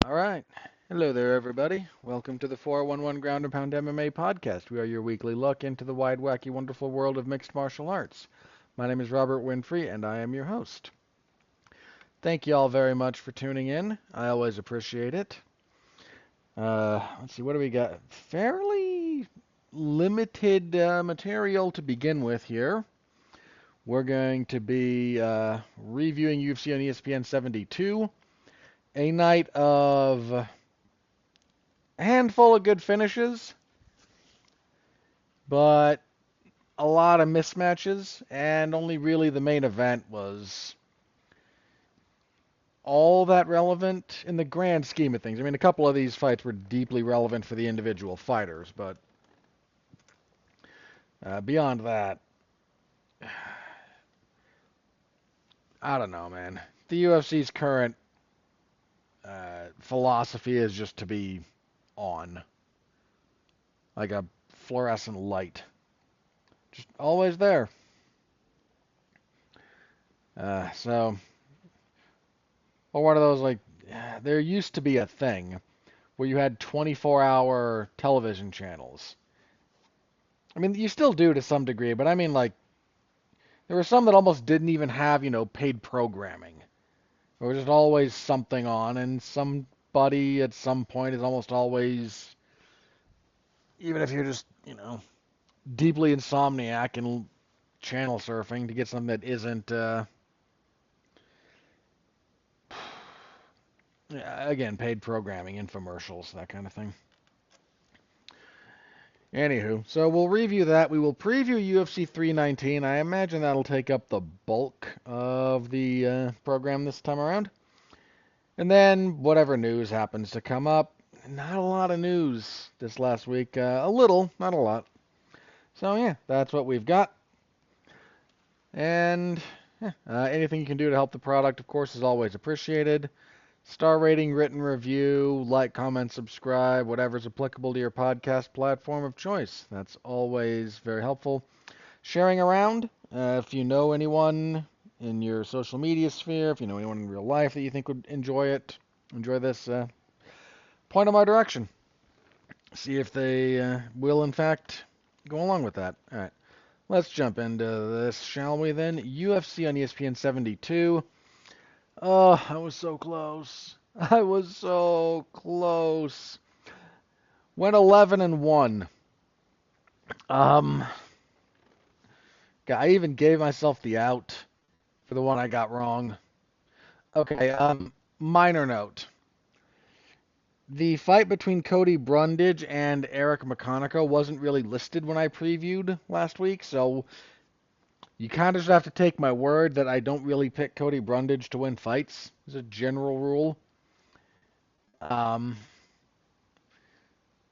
All right. Hello there, everybody. Welcome to the 411 Ground and Pound MMA podcast. We are your weekly look into the wide, wacky, wonderful world of mixed martial arts. My name is Robert Winfrey, and I am your host. Thank you all very much for tuning in. I always appreciate it. Let's see, what do we got? Fairly limited material to begin with here. We're going to be reviewing UFC on ESPN 72, a night of a handful of good finishes, but a lot of mismatches, and only really the main event was all that relevant in the grand scheme of things. I mean, a couple of these fights were deeply relevant for the individual fighters, but beyond that, I don't know, man. The UFC's current philosophy is just to be on, like a fluorescent light, just always there. So, or one of those like, there used to be a thing where you had 24-hour television channels. I mean, you still do to some degree, but I mean, like, there were some that almost didn't even have, paid programming. There was just always something on, and somebody at some point is almost always, even if you're just, deeply insomniac and channel surfing to get something that isn't, again, paid programming, infomercials, that kind of thing. Anywho, so we'll review that. We will preview UFC 319. I imagine that'll take up the bulk of the program this time around. And then whatever news happens to come up. Not a lot of news this last week. A little, not a lot. So yeah, that's what we've got. And yeah, anything you can do to help the product, of course, is always appreciated. Star rating, written review, like, comment, subscribe, whatever's applicable to your podcast platform of choice. That's always very helpful. Sharing around, if you know anyone in your social media sphere, if you know anyone in real life that you think would enjoy this, point them our direction. See if they will, in fact, go along with that. All right, let's jump into this, shall we then? UFC on ESPN 72. Oh, I was so close. I was so close. Went 11 and 1. Um, I even gave myself the out for the one I got wrong. Okay, minor note. The fight between Cody Brundage and Eric McConaughey wasn't really listed when I previewed last week, so you kind of just have to take my word that I don't really pick Cody Brundage to win fights, as a general rule. Um,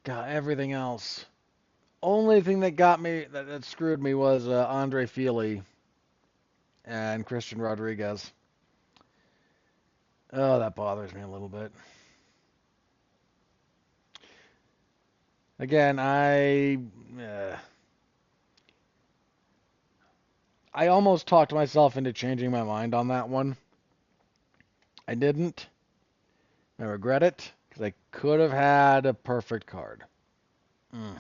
God, everything else. Only thing that got me, that screwed me was Andre Fili and Christian Rodriguez. Oh, that bothers me a little bit. Again, I almost talked myself into changing my mind on that one. I didn't. I regret it because I could have had a perfect card. Mm.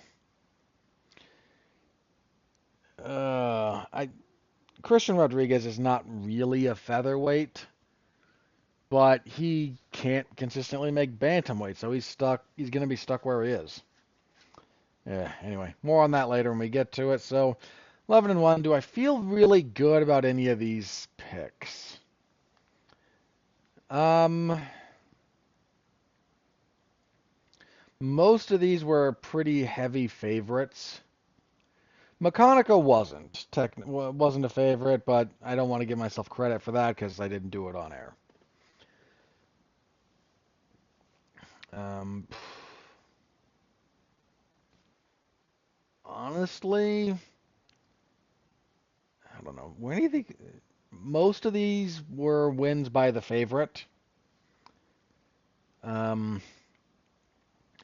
I Christian Rodriguez is not really a featherweight, but he can't consistently make bantamweight, so he's stuck. He's going to be stuck where he is. Yeah. Anyway, more on that later when we get to it. So, 11 and 1. Do I feel really good about any of these picks? Um, Most of these were pretty heavy favorites. McConaughey wasn't a favorite, but I don't want to give myself credit for that because I didn't do it on air. Um, Honestly, I don't know. Where do you think? Most of these were wins by the favorite. Um,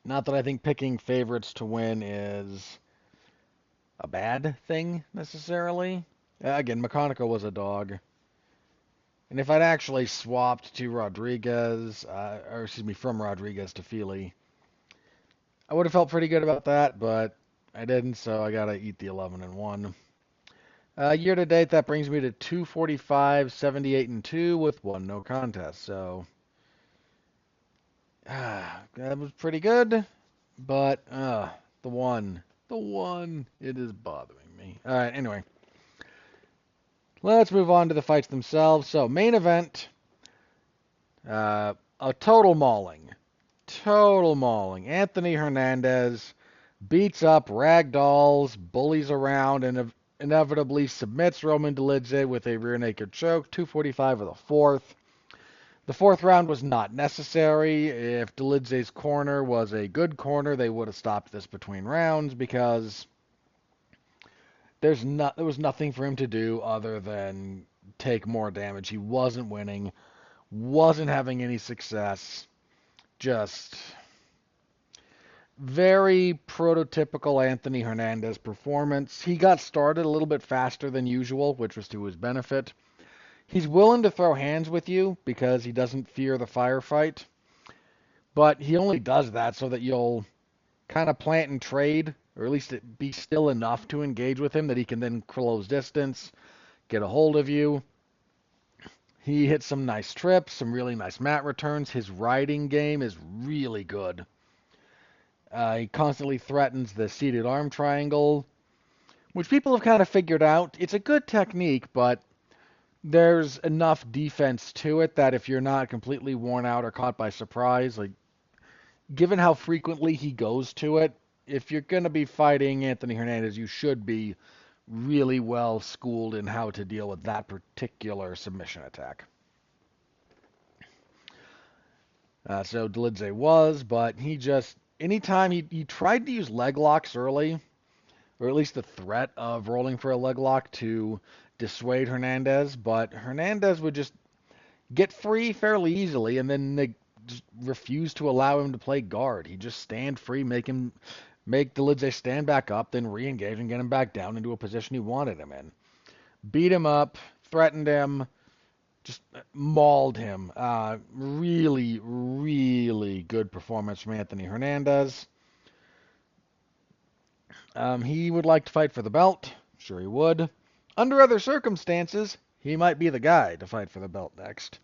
Not that I think picking favorites to win is a bad thing necessarily. Again, McConaughey was a dog. And if I'd actually swapped to Rodriguez, or excuse me, from Rodriguez to Fili, I would have felt pretty good about that, but I didn't, so I gotta eat the 11-1. Year to date, that brings me to 245, 78-2 with one no contest. So that was pretty good, but the one, it is bothering me. All right, anyway, let's move on to the fights themselves. So main event, a total mauling. Anthony Hernandez beats up, ragdolls, bullies around, and inevitably submits Roman Dolidze with a rear naked choke. 245 of the fourth. The fourth round was not necessary. If Dolidze's corner was a good corner, they would have stopped this between rounds because there was nothing for him to do other than take more damage. He wasn't winning, wasn't having any success. Just very prototypical Anthony Hernandez performance. He got started a little bit faster than usual, which was to his benefit. He's willing to throw hands with you because he doesn't fear the firefight, but he only does that so that you'll kind of plant and trade, or at least it be still enough to engage with him that he can then close distance, get a hold of you. He hits some nice trips, some really nice mat returns. His riding game is really good. He constantly threatens the seated arm triangle, which people have kind of figured out. It's a good technique, but there's enough defense to it that if you're not completely worn out or caught by surprise, like given how frequently he goes to it, if you're going to be fighting Anthony Hernandez, you should be really well schooled in how to deal with that particular submission attack. So Dolidze was, but he just, anytime he tried to use leg locks early, or at least the threat of rolling for a leg lock to dissuade Hernandez, but Hernandez would just get free fairly easily, and then they just refuse to allow him to play guard. He'd just stand free, make Dolidze stand back up, then re-engage and get him back down into a position he wanted him in. Beat him up, threatened him, just mauled him. Really, really good performance from Anthony Hernandez. He would like to fight for the belt. Sure he would. Under other circumstances, he might be the guy to fight for the belt next.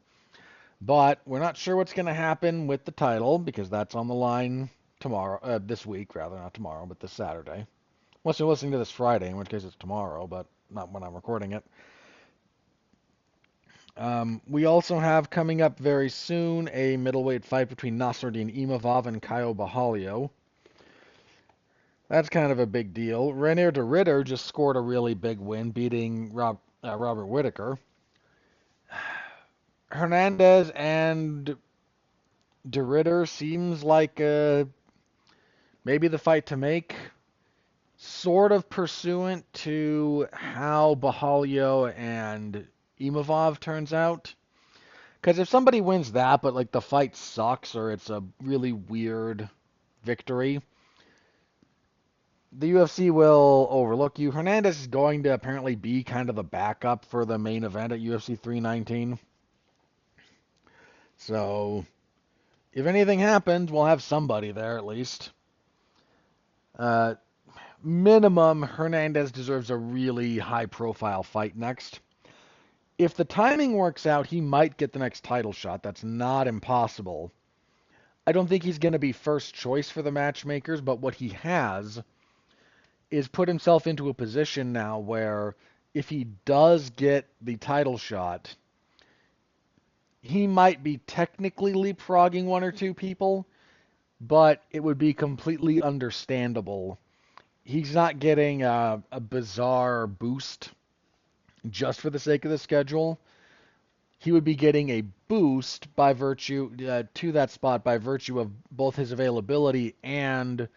But we're not sure what's going to happen with the title because that's on the line tomorrow, this week rather, not tomorrow, but this Saturday. Unless you're listening to this Friday, in which case it's tomorrow, but not when I'm recording it. We also have coming up very soon a middleweight fight between Nasruddin Imavov and Caio Borralho. That's kind of a big deal. Reinier de Ridder just scored a really big win, beating Robert Whittaker. Hernandez and de Ridder seems like maybe the fight to make, sort of pursuant to how Borralho and Imavov turns out. Because if somebody wins that, but like the fight sucks or it's a really weird victory, the UFC will overlook you. Hernandez is going to apparently be kind of the backup for the main event at UFC 319. So, if anything happens, we'll have somebody there at least. Minimum, Hernandez deserves a really high-profile fight next. If the timing works out, he might get the next title shot. That's not impossible. I don't think he's going to be first choice for the matchmakers, but what he has is put himself into a position now where if he does get the title shot, he might be technically leapfrogging one or two people, but it would be completely understandable. He's not getting a bizarre boost just for the sake of the schedule. He would be getting a boost by virtue to that spot by virtue of both his availability and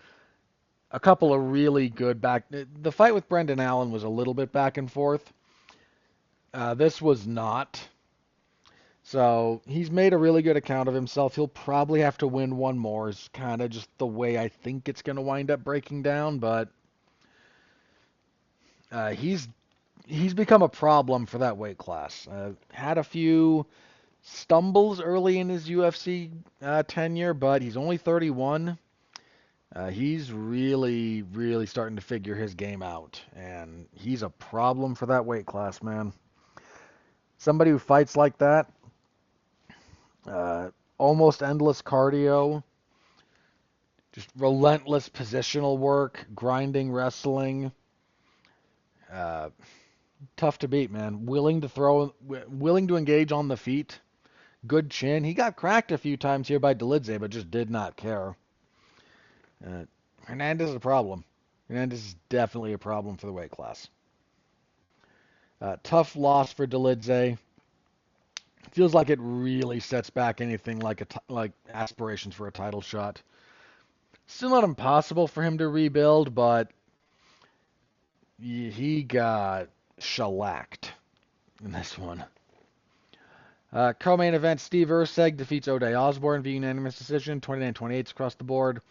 a couple of really good back. The fight with Brendan Allen was a little bit back and forth. This was not. So he's made a really good account of himself. He'll probably have to win one more. Is kind of just the way I think it's going to wind up breaking down. But he's he's become a problem for that weight class. Had a few stumbles early in his UFC tenure, but he's only 31. He's really, really starting to figure his game out, and he's a problem for that weight class, man. Somebody who fights like that, uh, almost endless cardio, just relentless positional work, grinding wrestling. Uh, Tough to beat, man. Willing to engage on the feet. Good chin. He got cracked a few times here by Dolidze, but just did not care. Uh, Hernandez is a problem. Hernandez is definitely a problem for the weight class. Tough loss for Dolidze. Feels like it really sets back anything like aspirations for a title shot. Still not impossible for him to rebuild, but he got shellacked in this one. Co-main event, Steve Erceg defeats O'Day Osborne via unanimous decision, 29-28 across the board.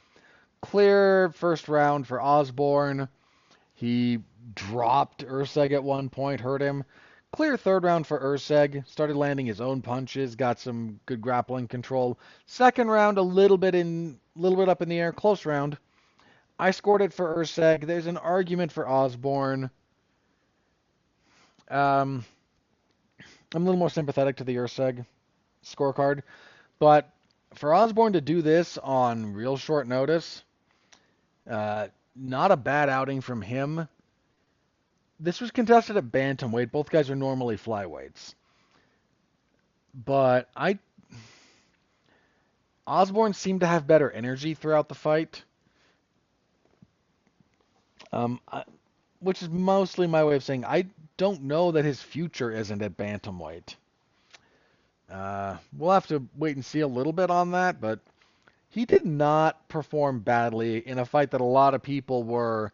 Clear first round for Osborne. He dropped Erceg at one point, hurt him. Clear third round for Erceg. Started landing his own punches, got some good grappling control. Second round, a little bit up in the air, close round. I scored it for Erceg. There's an argument for Osborne. I'm a little more sympathetic to the Erceg scorecard, but for Osborne to do this on real short notice, not a bad outing from him. This was contested at bantamweight. Both guys are normally flyweights. But Osborne seemed to have better energy throughout the fight. Which is mostly my way of saying I don't know that his future isn't at bantamweight. We'll have to wait and see a little bit on that, but he did not perform badly in a fight that a lot of people were,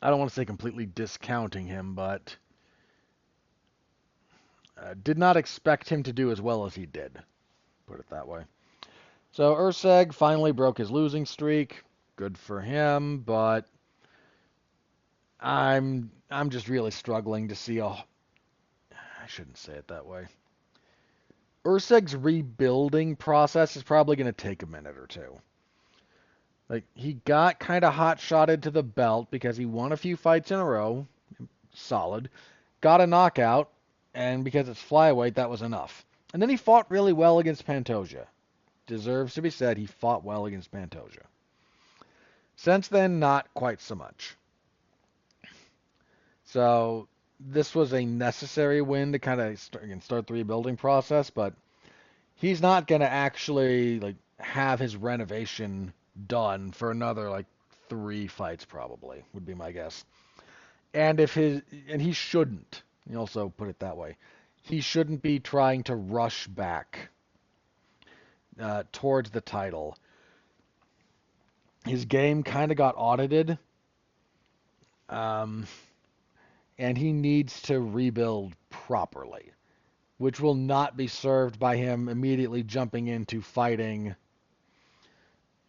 I don't want to say completely discounting him, but did not expect him to do as well as he did. Put it that way. So Erceg finally broke his losing streak. Good for him, but I'm just really struggling to see I shouldn't say it that way. Erceg's rebuilding process is probably going to take a minute or two. Like, he got kind of hot-shotted to the belt because he won a few fights in a row. Solid. Got a knockout, and because it's flyweight, that was enough. And then he fought really well against Pantoja. Deserves to be said, he fought well against Pantoja. Since then, not quite so much. So this was a necessary win to kind of start the rebuilding process, but he's not going to actually have his renovation done for another 3 fights probably, would be my guess. And he shouldn't. You also put it that way. He shouldn't be trying to rush back towards the title. His game kind of got audited. And he needs to rebuild properly, which will not be served by him immediately jumping into fighting,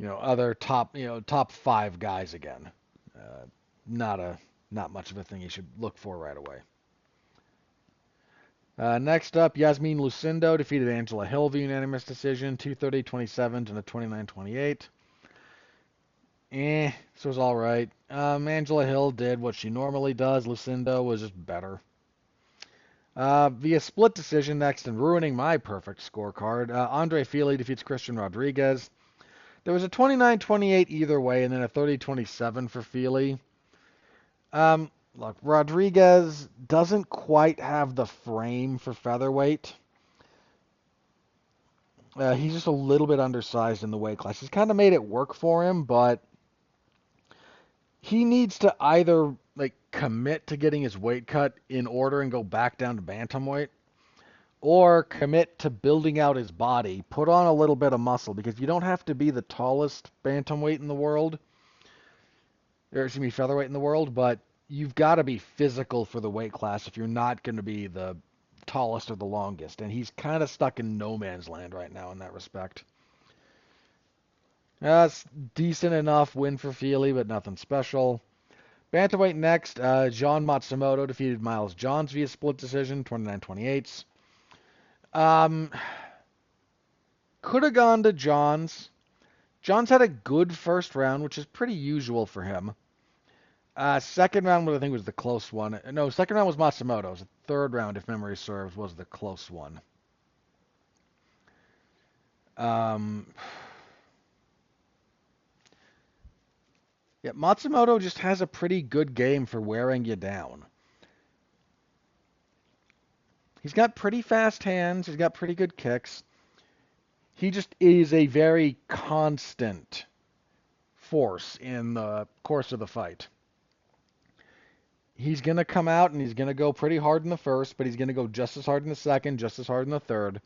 other top 5 guys again. Not much of a thing he should look for right away. Next up, Yasmin Lucindo defeated Angela Hill via unanimous decision, 230-27 to 29-28. This was all right. Angela Hill did what she normally does. Lucindo was just better. Via split decision next and ruining my perfect scorecard, Andre Fili defeats Christian Rodriguez. There was a 29-28 either way and then a 30-27 for Fili. Look, Rodriguez doesn't quite have the frame for featherweight. He's just a little bit undersized in the weight class. He's kind of made it work for him, but he needs to either commit to getting his weight cut in order and go back down to bantamweight, or commit to building out his body, put on a little bit of muscle, because you don't have to be the tallest bantamweight in the world, or excuse me, featherweight in the world, but you've got to be physical for the weight class if you're not going to be the tallest or the longest, and he's kind of stuck in no man's land right now in that respect. That's decent enough win for Fili, but nothing special. Bantamweight next, John Matsumoto defeated Miles Johns via split decision, 29-28. Um, could have gone to Johns. Johns had a good first round, which is pretty usual for him. Second round, I think, was the close one. No, second round was Matsumoto's. Third round, if memory serves, was the close one. Um, yeah, Matsumoto just has a pretty good game for wearing you down. He's got pretty fast hands. He's got pretty good kicks. He just is a very constant force in the course of the fight. He's going to come out and he's going to go pretty hard in the first, but he's going to go just as hard in the second, just as hard in the third.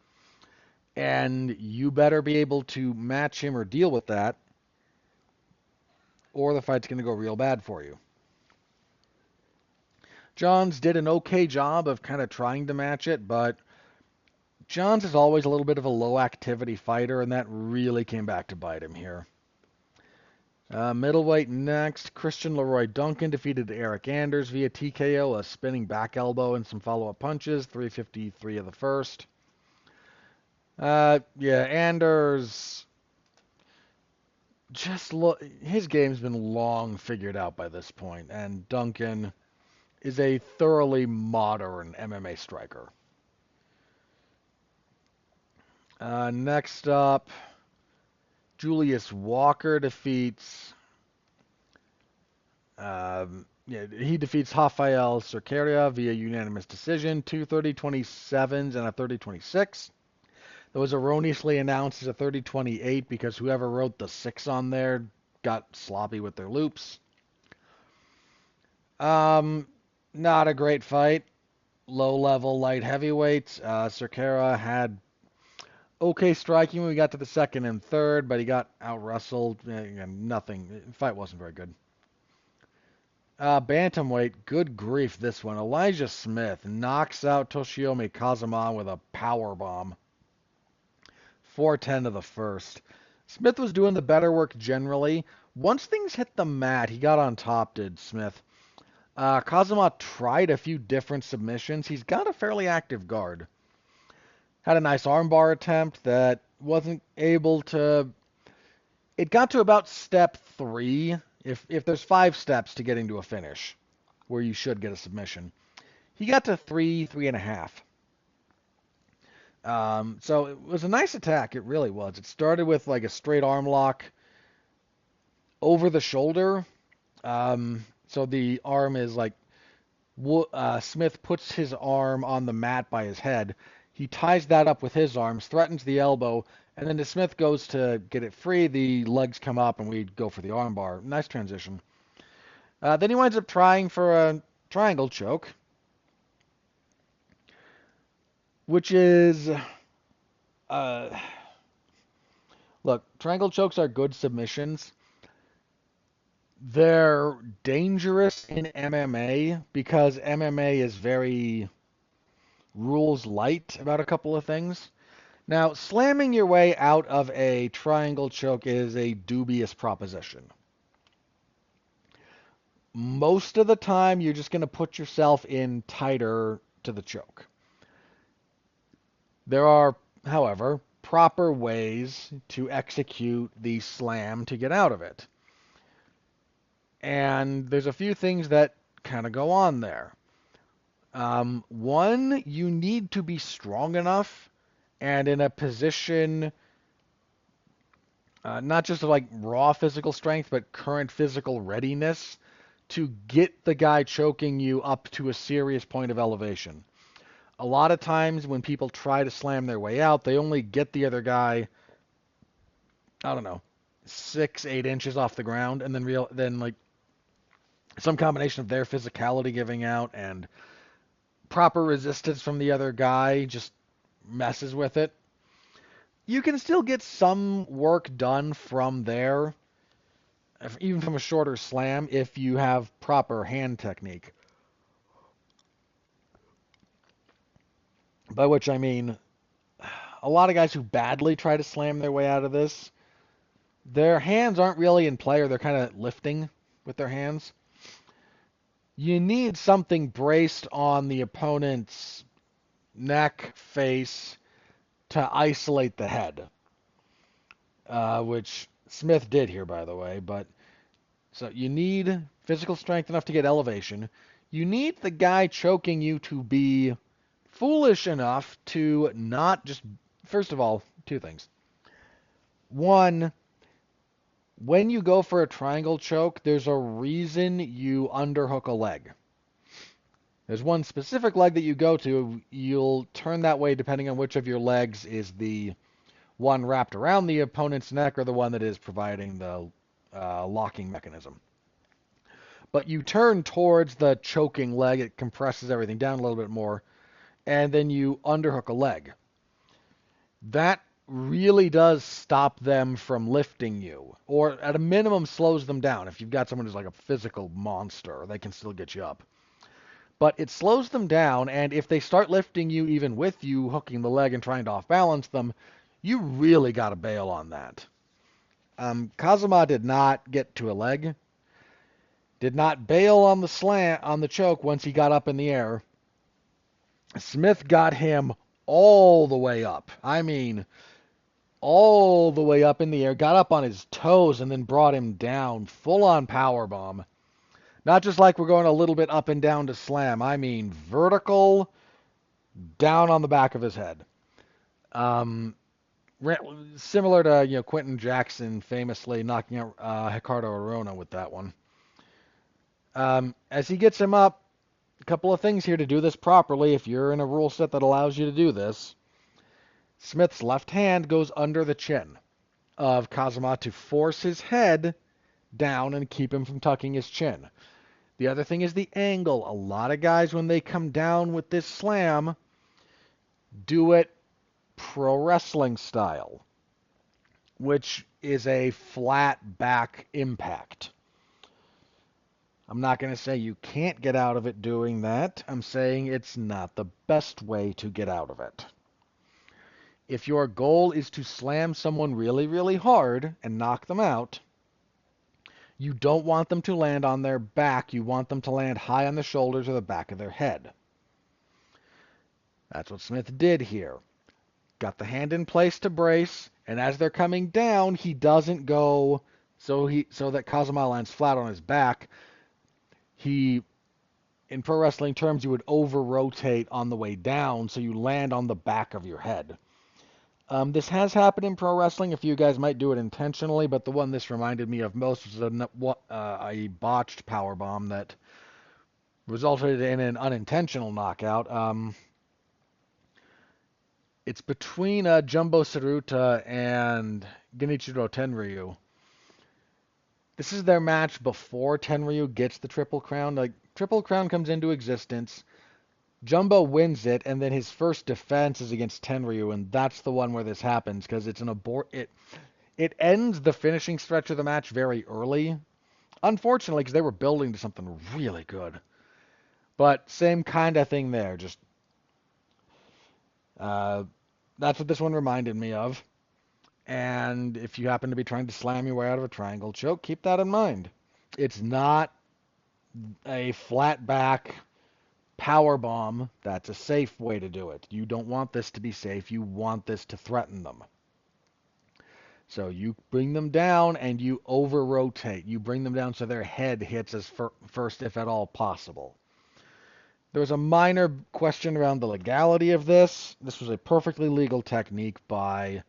And you better be able to match him or deal with that, or the fight's going to go real bad for you. Johns did an okay job of kind of trying to match it, but Johns is always a little bit of a low-activity fighter, and that really came back to bite him here. Middleweight next, Christian Leroy Duncan defeated Eric Anders via TKO, a spinning back elbow and some follow-up punches, 3:53 of the first. Anders his game's been long figured out by this point, and Duncan is a thoroughly modern MMA striker. Next up, Julius Walker defeats he defeats Rafael Cerqueira via unanimous decision, 2 30-27s and a 30-26. That was erroneously announced as a 30-28 because whoever wrote the 6 on there got sloppy with their loops. Not a great fight. Low-level light heavyweights. Cerqueira had okay striking when we got to the second and third, but he got out-wrestled. Nothing. The fight wasn't very good. Bantamweight, good grief, this one. Elijah Smith knocks out Toshiomi Kazama with a power bomb. 4:10 of the first. Smith was doing the better work generally. Once things hit the mat, he got on top, did Smith. Kazama tried a few different submissions. He's got a fairly active guard. Had a nice armbar attempt that wasn't able to... It got to about step 3, if there's 5 steps to getting to a finish, where you should get a submission. He got to 3.5. So it was a nice attack, it really was. It started with like a straight arm lock over the shoulder. So the arm is like... Smith puts his arm on the mat by his head. He ties that up with his arms, threatens the elbow, and then as Smith goes to get it free, the legs come up and we go for the armbar. Nice transition. Then he winds up trying for a triangle choke, which is... look, triangle chokes are good submissions. They're dangerous in MMA because MMA is very rules light about a couple of things. Now, slamming your way out of a triangle choke is a dubious proposition. Most of the time, you're just going to put yourself in tighter to the choke. There are, however, proper ways to execute the slam to get out of it. And there's a few things that kind of go on there. One, you need to be strong enough and in a position, not just of like raw physical strength, but current physical readiness to get the guy choking you up to a serious point of elevation. A lot of times when people try to slam their way out, they only get the other guy, I don't know, 6-8 inches off the ground, and then like some combination of their physicality giving out and proper resistance from the other guy just messes with it. You can still get some work done from there, even from a shorter slam, if you have proper hand technique. By which I mean, a lot of guys who badly try to slam their way out of this, their hands aren't really in play, or they're kind of lifting with their hands. You need something braced on the opponent's neck, face, to isolate the head, which Smith did here, by the way. But so you need physical strength enough to get elevation. You need the guy choking you to be foolish enough to not just, first of all, two things. One, when you go for a triangle choke, there's a reason you underhook a leg. There's one specific leg that you go to. You'll turn that way depending on which of your legs is the one wrapped around the opponent's neck or the one that is providing the locking mechanism. But you turn towards the choking leg. It compresses everything down a little bit more. And then you underhook a leg. That really does stop them from lifting you, or at a minimum slows them down. If you've got someone who's like a physical monster, they can still get you up. But it slows them down, and if they start lifting you even with you hooking the leg and trying to off-balance them, you really got to bail on that. Khamzat did not get to a leg, did not bail on the slant, on the choke once he got up in the air. Smith got him all the way up. I mean, all the way up in the air, got up on his toes, and then brought him down, full-on powerbomb. Not just like we're going a little bit up and down to slam. I mean, vertical, down on the back of his head. Similar to Quentin Jackson famously knocking out Ricardo Arona with that one. As he gets him up, a couple of things here to do this properly. If you're in a rule set that allows you to do this, Smith's left hand goes under the chin of Khamzat to force his head down and keep him from tucking his chin. The other thing is the angle. A lot of guys, when they come down with this slam, do it pro wrestling style, which is a flat back impact. I'm not going to say you can't get out of it doing that. I'm saying it's not the best way to get out of it. If your goal is to slam someone really, really hard and knock them out, you don't want them to land on their back. You want them to land high on the shoulders or the back of their head. That's what Smith did here. Got the hand in place to brace, and as they're coming down, he doesn't go so that Khamzat lands flat on his back. In pro wrestling terms, you would over-rotate on the way down, so you land on the back of your head. This has happened in pro wrestling. A few guys might do it intentionally, but the one this reminded me of most was a botched powerbomb that resulted in an unintentional knockout. It's between Jumbo Tsuruta and Genichiro Tenryu. This is their match before Tenryu gets the Triple Crown. Like, Triple Crown comes into existence. Jumbo wins it, and then his first defense is against Tenryu, and that's the one where this happens, because it's an it ends the finishing stretch of the match very early. Unfortunately, because they were building to something really good. But same kind of thing there. Just that's what this one reminded me of. And if you happen to be trying to slam your way out of a triangle choke, keep that in mind. It's not a flat back power bomb. That's a safe way to do it. You don't want this to be safe. You want this to threaten them. So you bring them down and you over-rotate. You bring them down so their head hits as first, if at all possible. There was a minor question around the legality of this. This was a perfectly legal technique by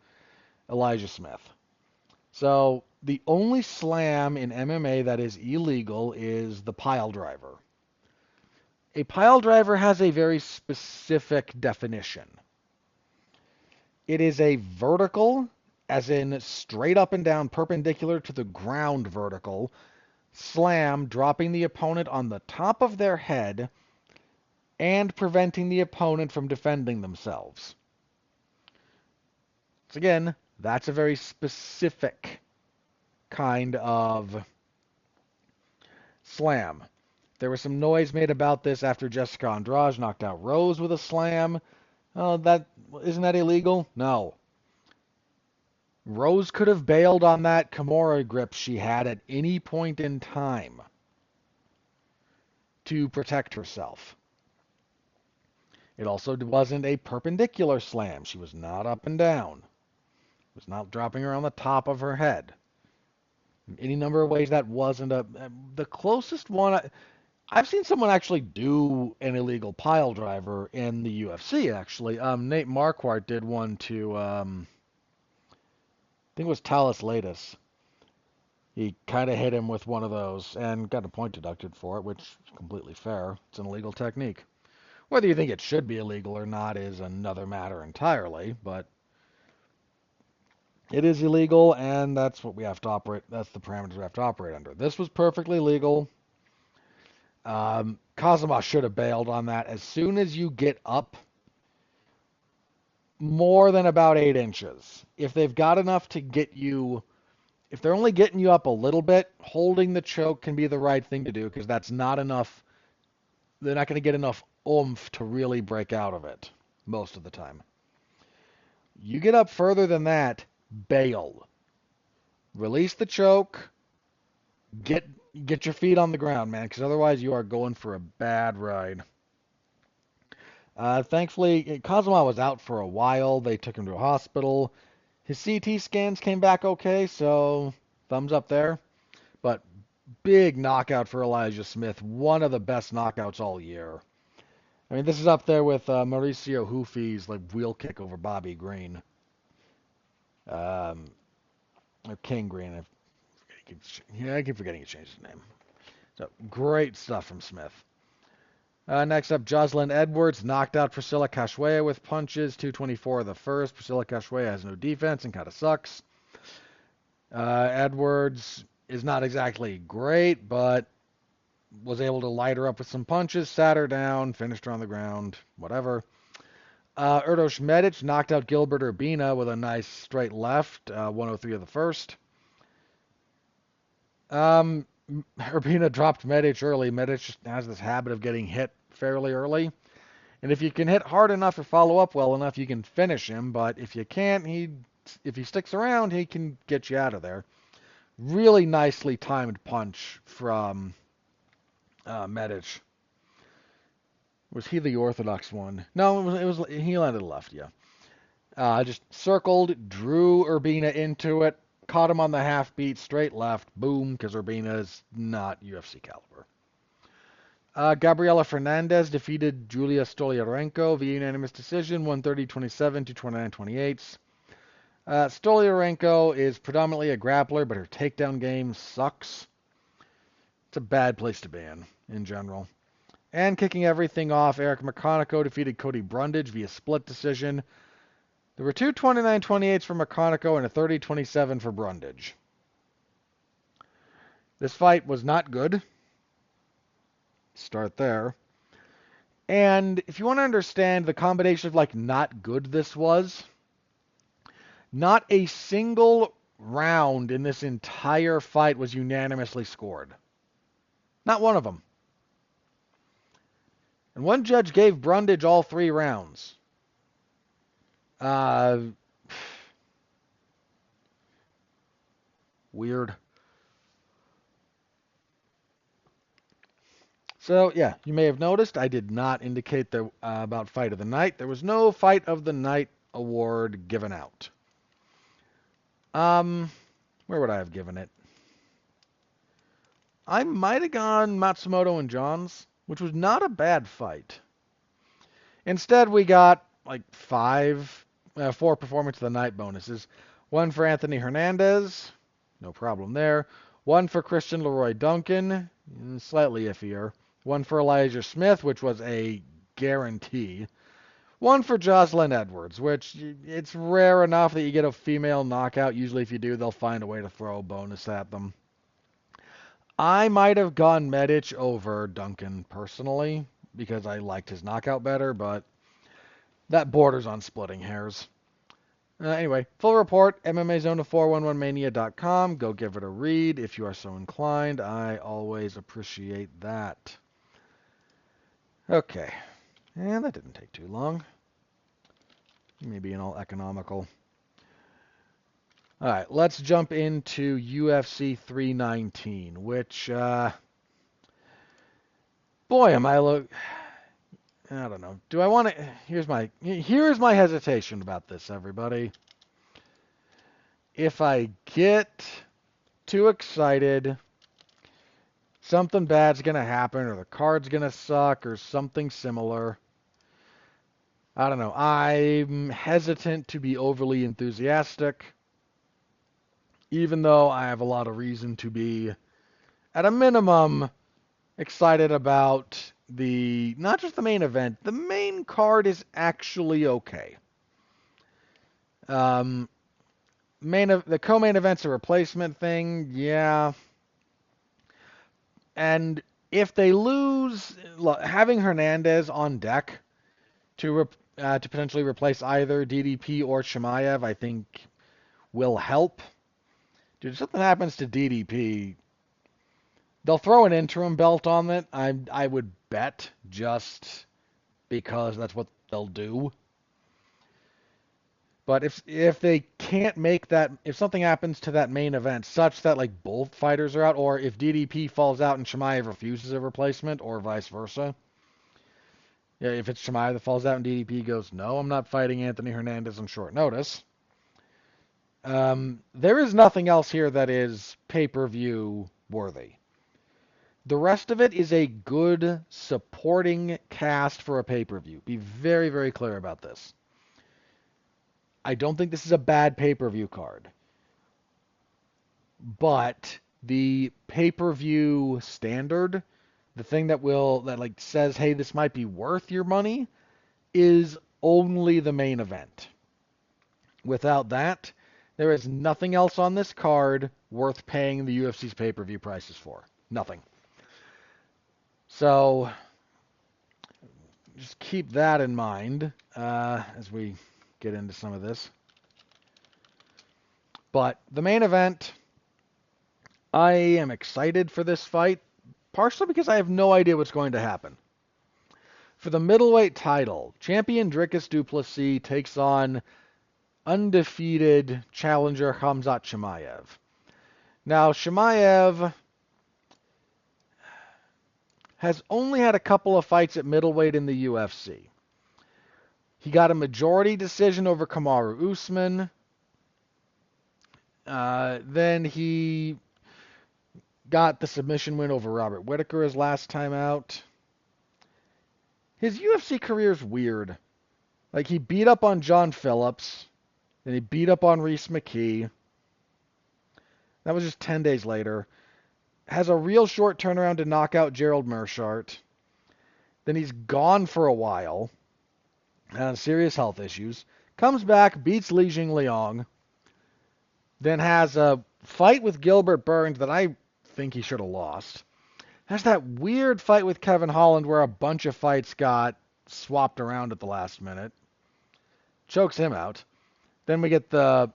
Elijah Smith. So the only slam in MMA that is illegal is the pile driver. A pile driver has a very specific definition. It is a vertical, as in straight up and down, perpendicular to the ground vertical, slam, dropping the opponent on the top of their head and preventing the opponent from defending themselves. So again, that's a very specific kind of slam. There was some noise made about this after Jessica Andrade knocked out Rose with a slam. Isn't that illegal? No. Rose could have bailed on that Kimura grip she had at any point in time to protect herself. It also wasn't a perpendicular slam. She was not up and down. It was not dropping her on the top of her head. Any number of ways that wasn't the closest one. I've seen someone actually do an illegal pile driver in the UFC, actually. Nate Marquardt did one to, I think it was Talis Latis. He kind of hit him with one of those and got a point deducted for it, which is completely fair. It's an illegal technique. Whether you think it should be illegal or not is another matter entirely, but it is illegal, and that's what we have to operate. That's the parameters we have to operate under. This was perfectly legal. Khamzat should have bailed on that. As soon as you get up more than about 8 inches, if they've got enough to get you, if they're only getting you up a little bit, holding the choke can be the right thing to do because that's not enough. They're not going to get enough oomph to really break out of it most of the time. You get up further than that, bail. Release the choke. Get your feet on the ground, man, because otherwise you are going for a bad ride. Thankfully, Khamzat was out for a while. They took him to a hospital. His CT scans came back okay, so thumbs up there. But big knockout for Elijah Smith. One of the best knockouts all year. I mean, this is up there with Mauricio Hoofy's wheel kick over Bobby Green. Or King Green. I keep forgetting he changed his name. So great stuff from Smith. Next up, Jocelyn Edwards knocked out Priscilla Cachoeira with punches. 224 the first. Priscilla Cachoeira has no defense and kind of sucks. Edwards is not exactly great, but was able to light her up with some punches, sat her down, finished her on the ground, whatever. Erdos Medic knocked out Gilbert Urbina with a nice straight left, 103 of the first. Urbina dropped Medic early. Medic just has this habit of getting hit fairly early. And if you can hit hard enough or follow up well enough, you can finish him. But if you can't, if he sticks around, he can get you out of there. Really nicely timed punch from Medic. Was he the orthodox one? No, it was he landed left, yeah. Just circled, drew Urbina into it, caught him on the half beat, straight left, boom, because Urbina is not UFC caliber. Gabriela Fernandez defeated Julia Stoliarenko via unanimous decision, 130-27 to 29-28. Stoliarenko is predominantly a grappler, but her takedown game sucks. It's a bad place to be in general. And kicking everything off, Eric McConaughey defeated Cody Brundage via split decision. There were two 29-28s for McConaughey and a 30-27 for Brundage. This fight was not good. Start there. And if you want to understand the combination of not good this was, not a single round in this entire fight was unanimously scored. Not one of them. And one judge gave Brundage all 3 rounds. Weird. So, yeah, you may have noticed I did not indicate about Fight of the Night. There was no Fight of the Night award given out. Where would I have given it? I might have gone Matsumoto and Johns, which was not a bad fight. Instead, we got 4 Performance of the Night bonuses. 1 for Anthony Hernandez, no problem there. 1 for Christian Leroy Duncan, slightly iffier. 1 for Elijah Smith, which was a guarantee. 1 for Jocelyn Edwards, which it's rare enough that you get a female knockout. Usually if you do, they'll find a way to throw a bonus at them. I might have gone Medic over Duncan personally because I liked his knockout better, but that borders on splitting hairs. Anyway, full report, MMAZone411mania.com. Go give it a read if you are so inclined. I always appreciate that. Okay. And that didn't take too long. Maybe an all economical. All right, let's jump into UFC 319, which Boy, am I I don't know. Do I want to? Here's my hesitation about this, everybody. If I get too excited, something bad's gonna happen, or the card's gonna suck, or something similar. I don't know. I'm hesitant to be overly enthusiastic, even though I have a lot of reason to be, at a minimum, excited about not just the main event. The main card is actually okay. The co-main event's a replacement thing, yeah. And if they lose, having Hernandez on deck to potentially replace either DDP or Chimaev, I think will help. Dude, if something happens to DDP, they'll throw an interim belt on it. I would bet, just because that's what they'll do. But if they can't make that, if something happens to that main event such that like both fighters are out, or if DDP falls out and Chimaev refuses a replacement, or vice versa. Yeah, if it's Chimaev that falls out and DDP goes, no, I'm not fighting Anthony Hernandez on short notice. There is nothing else here that is pay-per-view worthy. The rest of it is a good supporting cast for a pay-per-view. Be very, very clear about this. I don't think this is a bad pay-per-view card. But the pay-per-view standard, the thing that like says, hey, this might be worth your money, is only the main event. Without that, there is nothing else on this card worth paying the UFC's pay-per-view prices for. Nothing. So just keep that in mind as we get into some of this. But the main event, I am excited for this fight, partially because I have no idea what's going to happen. For the middleweight title, champion Dricus du Plessis takes on undefeated challenger Khamzat Chimaev. Now, Chimaev has only had a couple of fights at middleweight in the UFC. He got a majority decision over Kamaru Usman. Then he got the submission win over Robert Whittaker his last time out. His UFC career is weird. Like, he beat up on John Phillips, then he beat up on Reese McKee. That was just 10 days later. Has a real short turnaround to knock out Gerald Meerschaert. Then he's gone for a while. Has serious health issues. Comes back, beats Li Jingliang. Then has a fight with Gilbert Burns that I think he should have lost. Has that weird fight with Kevin Holland where a bunch of fights got swapped around at the last minute. Chokes him out. Then we get the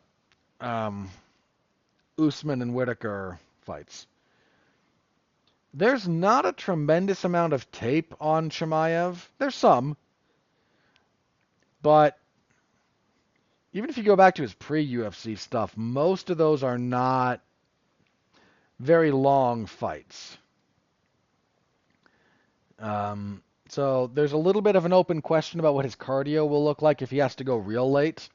Usman and Whittaker fights. There's not a tremendous amount of tape on Chimaev. There's some. But even if you go back to his pre-UFC stuff, most of those are not very long fights. So there's a little bit of an open question about what his cardio will look like if he has to go real late.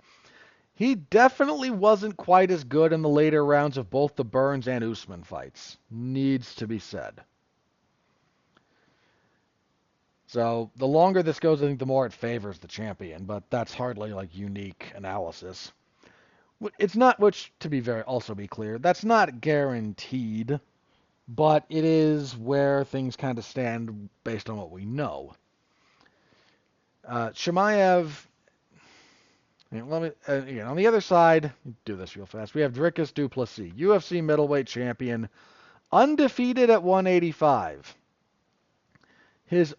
He definitely wasn't quite as good in the later rounds of both the Burns and Usman fights. Needs to be said. So the longer this goes, I think the more it favors the champion, but that's hardly like unique analysis. It's not, which to also be clear, that's not guaranteed, but it is where things kind of stand based on what we know. Chimaev, again, on the other side, do this real fast. We have Dricus du Plessis, UFC middleweight champion, undefeated at 185. Not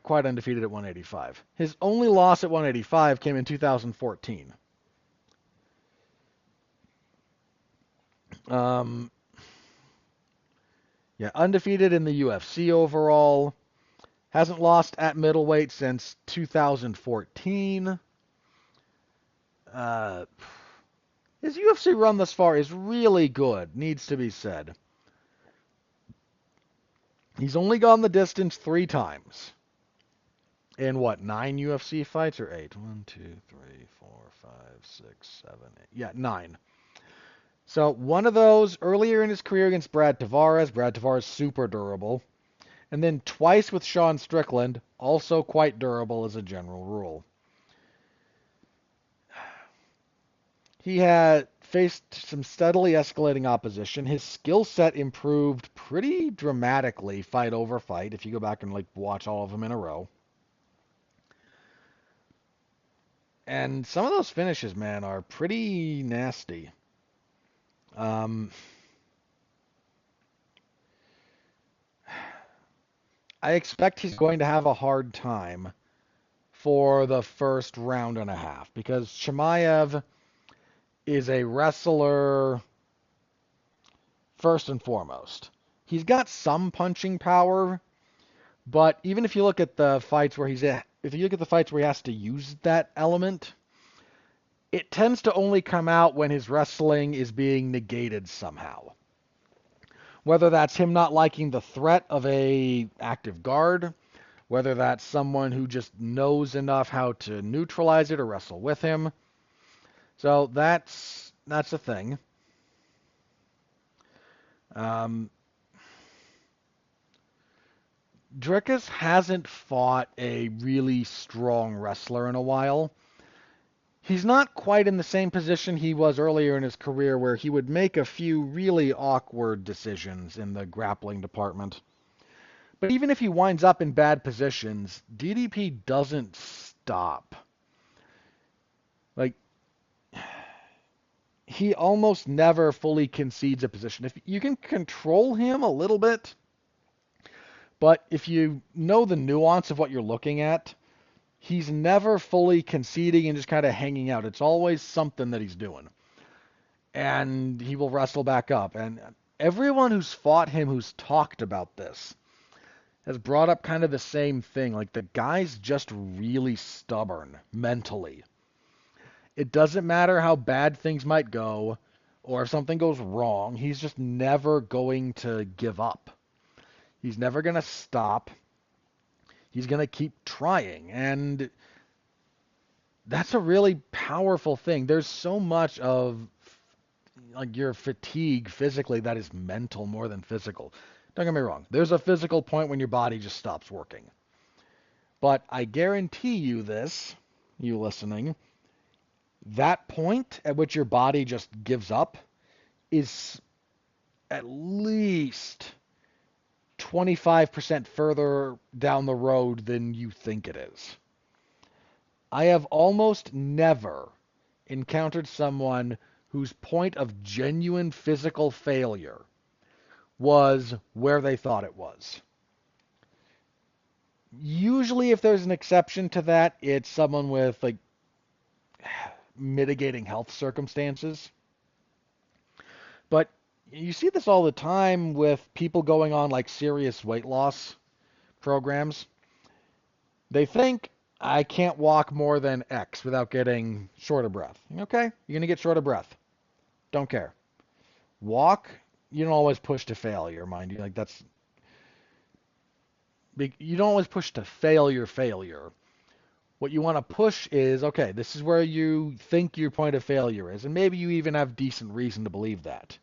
quite undefeated at 185. His only loss at 185 came in 2014. Undefeated in the UFC overall. Hasn't lost at middleweight since 2014. His UFC run thus far is really good, needs to be said. He's only gone the distance 3 times. In what, 9 UFC fights or 8? 1, 2, 3, 4, 5, 6, 7, 8. Yeah, 9. So one of those earlier in his career against Brad Tavares. Brad Tavares super durable. And then twice with Sean Strickland, also quite durable as a general rule. He had faced some steadily escalating opposition. His skill set improved pretty dramatically fight over fight if you go back and watch all of them in a row. And some of those finishes, man, are pretty nasty. Um, I expect he's going to have a hard time for the first round and a half because Chimaev is a wrestler first and foremost. He's got some punching power, but even if you look at the fights where if you look at the fights where he has to use that element, it tends to only come out when his wrestling is being negated somehow. Whether that's him not liking the threat of a active guard, whether that's someone who just knows enough how to neutralize it or wrestle with him. So that's a thing. Dricus hasn't fought a really strong wrestler in a while. He's not quite in the same position he was earlier in his career where he would make a few really awkward decisions in the grappling department. But even if he winds up in bad positions, DDP doesn't stop. Like, he almost never fully concedes a position. If you can control him a little bit, but if you know the nuance of what you're looking at, he's never fully conceding and just kind of hanging out. It's always something that he's doing. And he will wrestle back up. And everyone who's fought him who's talked about this has brought up kind of the same thing. Like, the guy's just really stubborn mentally. It doesn't matter how bad things might go or if something goes wrong. He's just never going to give up. He's never going to stop. He's going to keep trying. And that's a really powerful thing. There's so much of your fatigue physically that is mental more than physical. Don't get me wrong. There's a physical point when your body just stops working. But I guarantee you this, you listening, that point at which your body just gives up is at least 25% further down the road than you think it is. I have almost never encountered someone whose point of genuine physical failure was where they thought it was. Usually, if there's an exception to that, it's someone with mitigating health circumstances. But you see this all the time with people going on serious weight loss programs. They think, I can't walk more than X without getting short of breath. Okay, you're going to get short of breath. Don't care. Walk, you don't always push to failure, mind you. You don't always push to failure. What you want to push is, okay, this is where you think your point of failure is, and maybe you even have decent reason to believe that.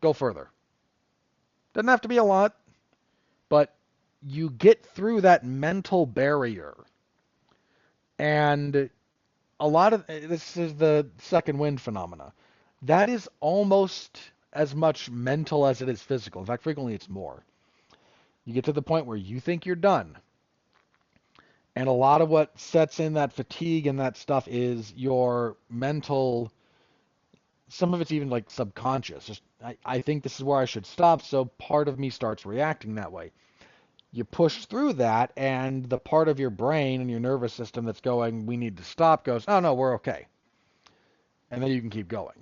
Go further. Doesn't have to be a lot, but you get through that mental barrier. And a lot of this is the second wind phenomena. That is almost as much mental as it is physical. In fact, frequently it's more. You get to the point where you think you're done. And a lot of what sets in that fatigue and that stuff is your mental, some of it's even subconscious. Just, I think this is where I should stop, so part of me starts reacting that way. You push through that, and the part of your brain and your nervous system that's going, we need to stop, goes, oh no, we're okay. And then you can keep going.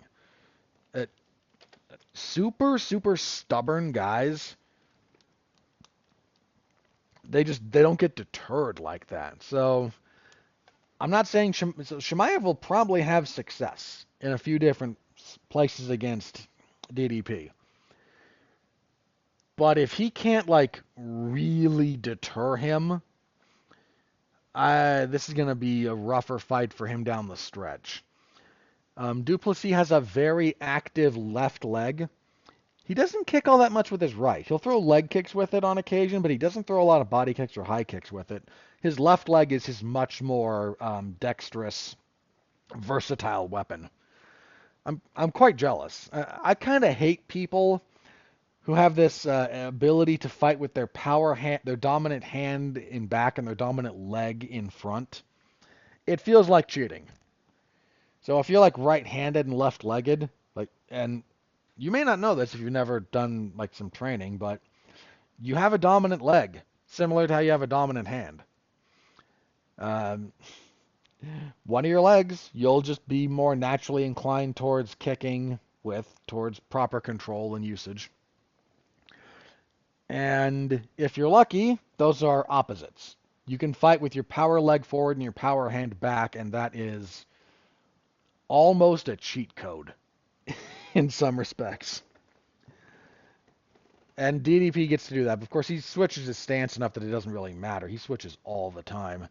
Super, super stubborn guys, they don't get deterred like that. So I'm not saying Chimaev will probably have success in a few different places against DDP. But if he can't like really deter him, this is going to be a rougher fight for him down the stretch. Duplessis has a very active left leg. He doesn't kick all that much with his right. He'll throw leg kicks with it on occasion, but he doesn't throw a lot of body kicks or high kicks with it. His left leg is his much more dexterous, versatile weapon. I'm quite jealous. I kind of hate people who have this ability to fight with their power hand, their dominant hand in back and their dominant leg in front. It feels like cheating. So if you're like right-handed and left-legged, like, and you may not know this if you've never done like some training, but you have a dominant leg, similar to how you have a dominant hand. Um, One of your legs, you'll just be more naturally inclined towards kicking with, towards proper control and usage. And if you're lucky, those are opposites. You can fight with your power leg forward and your power hand back, and that is almost a cheat code in some respects. And DDP gets to do that. But of course, he switches his stance enough that it doesn't really matter. He switches all the time.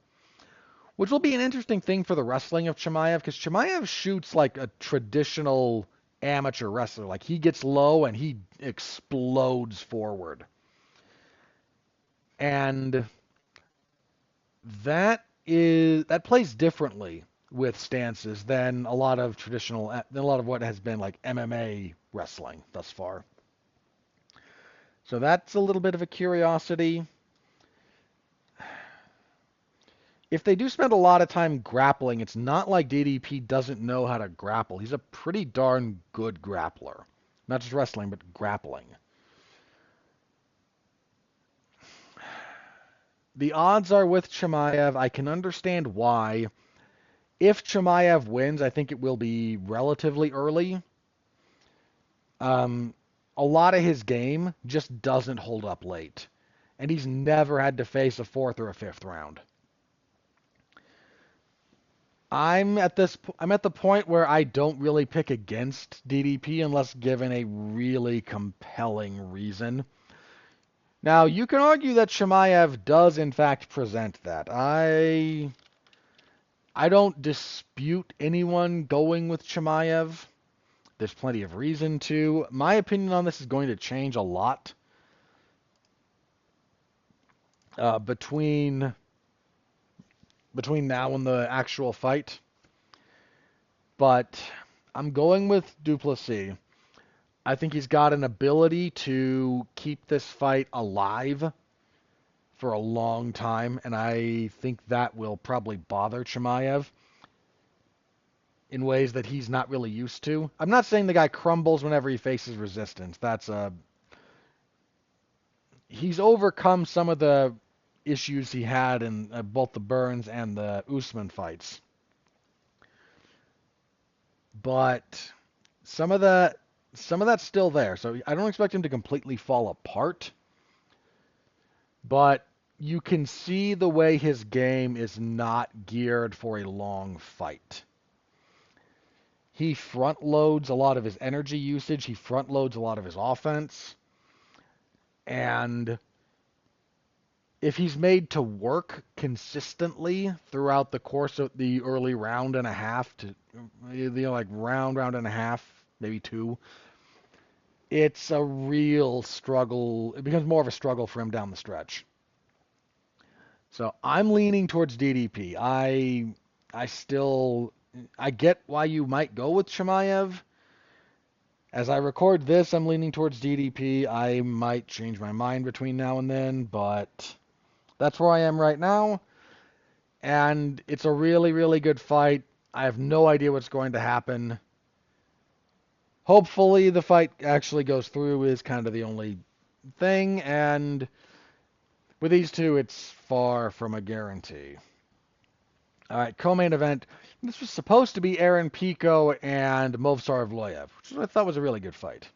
Which will be an interesting thing for the wrestling of Chimaev, because Chimaev shoots like a traditional amateur wrestler. Like, he gets low and he explodes forward. And that plays differently with stances than a lot of what has been like MMA wrestling thus far. So that's a little bit of a curiosity. If they do spend a lot of time grappling, it's not like DDP doesn't know how to grapple. He's a pretty darn good grappler. Not just wrestling, but grappling. The odds are with Chimaev. I can understand why. If Chimaev wins, I think it will be relatively early. A lot of his game just doesn't hold up late. And he's never had to face a fourth or a fifth round. I'm at the point where I don't really pick against DDP unless given a really compelling reason. Now, you can argue that Chimaev does in fact present that. I don't dispute anyone going with Chimaev. There's plenty of reason to. My opinion on this is going to change a lot between now and the actual fight. But I'm going with Duplessis. I think he's got an ability to keep this fight alive for a long time, and I think that will probably bother Chimaev in ways that he's not really used to. I'm not saying the guy crumbles whenever he faces resistance. He's overcome some of the issues he had in both the Burns and the Usman fights. But some of that's still there. So I don't expect him to completely fall apart. But you can see the way his game is not geared for a long fight. He front loads a lot of his energy usage. He front loads a lot of his offense. And if he's made to work consistently throughout the course of the early round and a half to, round and a half, maybe two, it's a real struggle. It becomes more of a struggle for him down the stretch. So I'm leaning towards DDP. I get why you might go with Chimaev. As I record this, I'm leaning towards DDP. I might change my mind between now and then, but that's where I am right now. And it's a really, really good fight. I have no idea what's going to happen. Hopefully the fight actually goes through is kind of the only thing, and with these two, it's far from a guarantee. All right, co-main event. This was supposed to be Aaron Pico and Movsar Evloev, which I thought was a really good fight.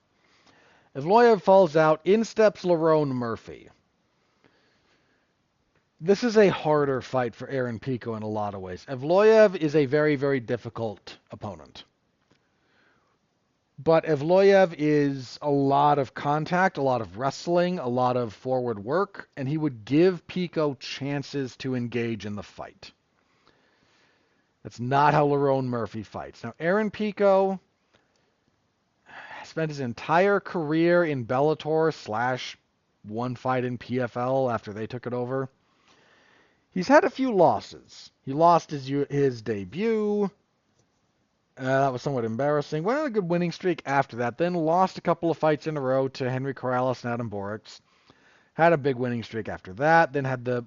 Evloev falls out. In steps Lerone Murphy. This is a harder fight for Aaron Pico in a lot of ways. Evloev is a very, very difficult opponent. But Evloev is a lot of contact, a lot of wrestling, a lot of forward work, and he would give Pico chances to engage in the fight. That's not how Lerone Murphy fights. Now, Aaron Pico spent his entire career in Bellator / one fight in PFL after they took it over. He's had a few losses. He lost his debut. That was somewhat embarrassing. Went on a good winning streak after that. Then lost a couple of fights in a row to Henry Corrales and Adam Borics. Had a big winning streak after that. Then had the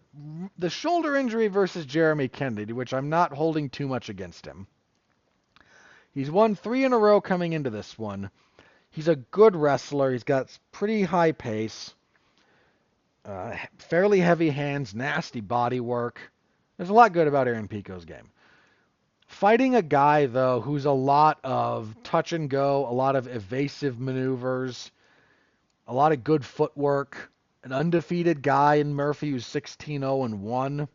shoulder injury versus Jeremy Kennedy, which I'm not holding too much against him. He's won 3 in a row coming into this one. He's a good wrestler. He's got pretty high pace, fairly heavy hands, nasty body work. There's a lot good about Aaron Pico's game. Fighting a guy, though, who's a lot of touch and go, a lot of evasive maneuvers, a lot of good footwork, an undefeated guy in Murphy who's 16-0-1.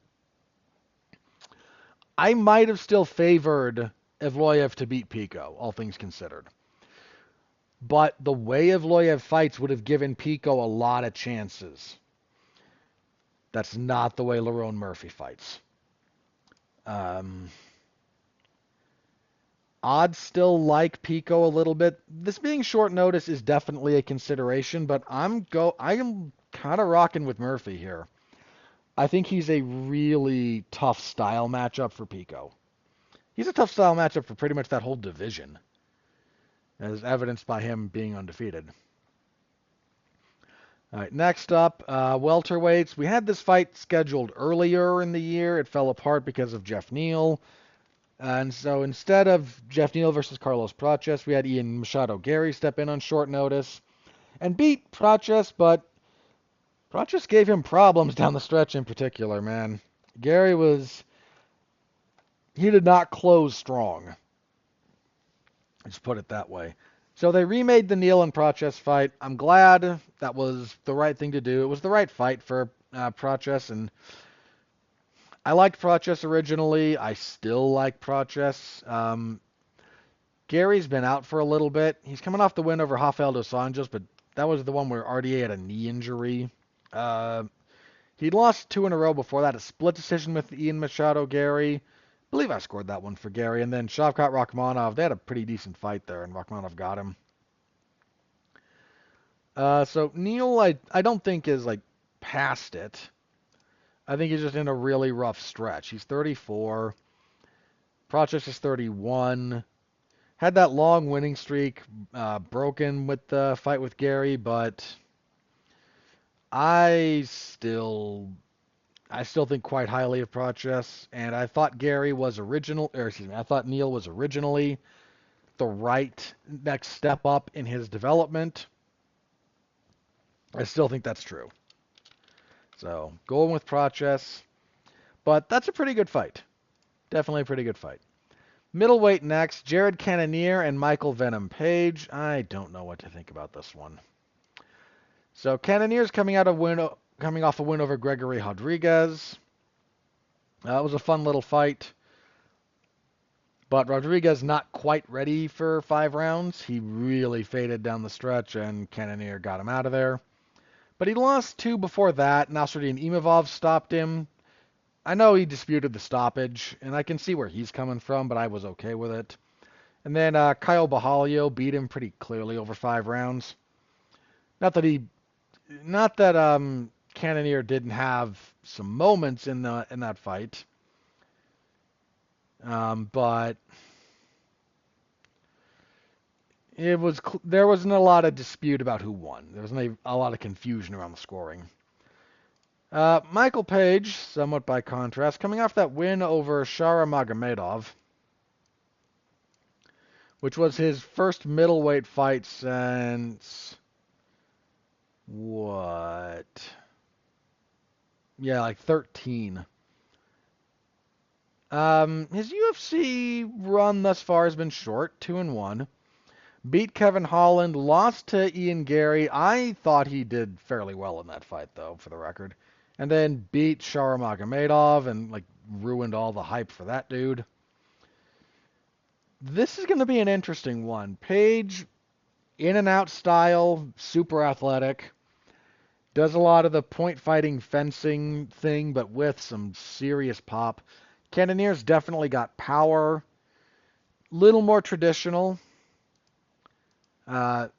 I might have still favored Evloev to beat Pico, all things considered. But the way Evloev fights would have given Pico a lot of chances. That's not the way Lerone Murphy fights. Odds still like Pico a little bit. This being short notice is definitely a consideration, but I am kind of rocking with Murphy here. I think he's a really tough style matchup for Pico. He's a tough style matchup for pretty much that whole division, as evidenced by him being undefeated. All right, next up, welterweights. We had this fight scheduled earlier in the year. It fell apart because of Jeff Neal. And so instead of Jeff Neal versus Carlos Praches, we had Ian Machado Gary step in on short notice and beat Praches, but Praches gave him problems down the stretch in particular, man. Gary he did not close strong. Let's put it that way. So they remade the Neal and Praches fight. I'm glad. That was the right thing to do. It was the right fight for Praches, and I liked Praches originally. I still like Praches. Gary's been out for a little bit. He's coming off the win over Rafael dos Anjos, but that was the one where RDA had a knee injury. He'd lost 2 in a row before that. A split decision with Ian Machado Gary. I believe I scored that one for Gary. And then Shavkat Rakhmonov. They had a pretty decent fight there, and Rakhmonov got him. So Neal, I don't think is past it. I think he's just in a really rough stretch. He's 34. Praches is 31. Had that long winning streak broken with the fight with Gary, but I still think quite highly of Praches, and I thought Neal was originally the right next step up in his development. I still think that's true. So, going with Praches. But that's a pretty good fight. Definitely a pretty good fight. Middleweight next, Jared Cannonier and Michael Venom Page. I don't know what to think about this one. So, Cannonier's coming off a win over Gregory Rodriguez. It was a fun little fight. But Rodriguez not quite ready for 5 rounds. He really faded down the stretch, and Cannonier got him out of there. But he lost 2 before that. Nasruddin Imavov stopped him. I know he disputed the stoppage, and I can see where he's coming from, but I was okay with it. And then Kyle Bahalio beat him pretty clearly over 5 rounds. Not that Cannonier didn't have some moments in that fight, but there wasn't a lot of dispute about who won. There wasn't a lot of confusion around the scoring. Michael Page, somewhat by contrast, coming off that win over Shara Magomedov, which was his first middleweight fight since what? Yeah, like 13. His UFC run thus far has been short, 2-1. Beat Kevin Holland, lost to Ian Gary. I thought he did fairly well in that fight, though, for the record. And then beat Shara Magomedov and ruined all the hype for that dude. This is going to be an interesting one. Page In and out style, super athletic. Does a lot of the point fighting fencing thing, but with some serious pop. Cannonier's definitely got power. Little more traditional. Uh,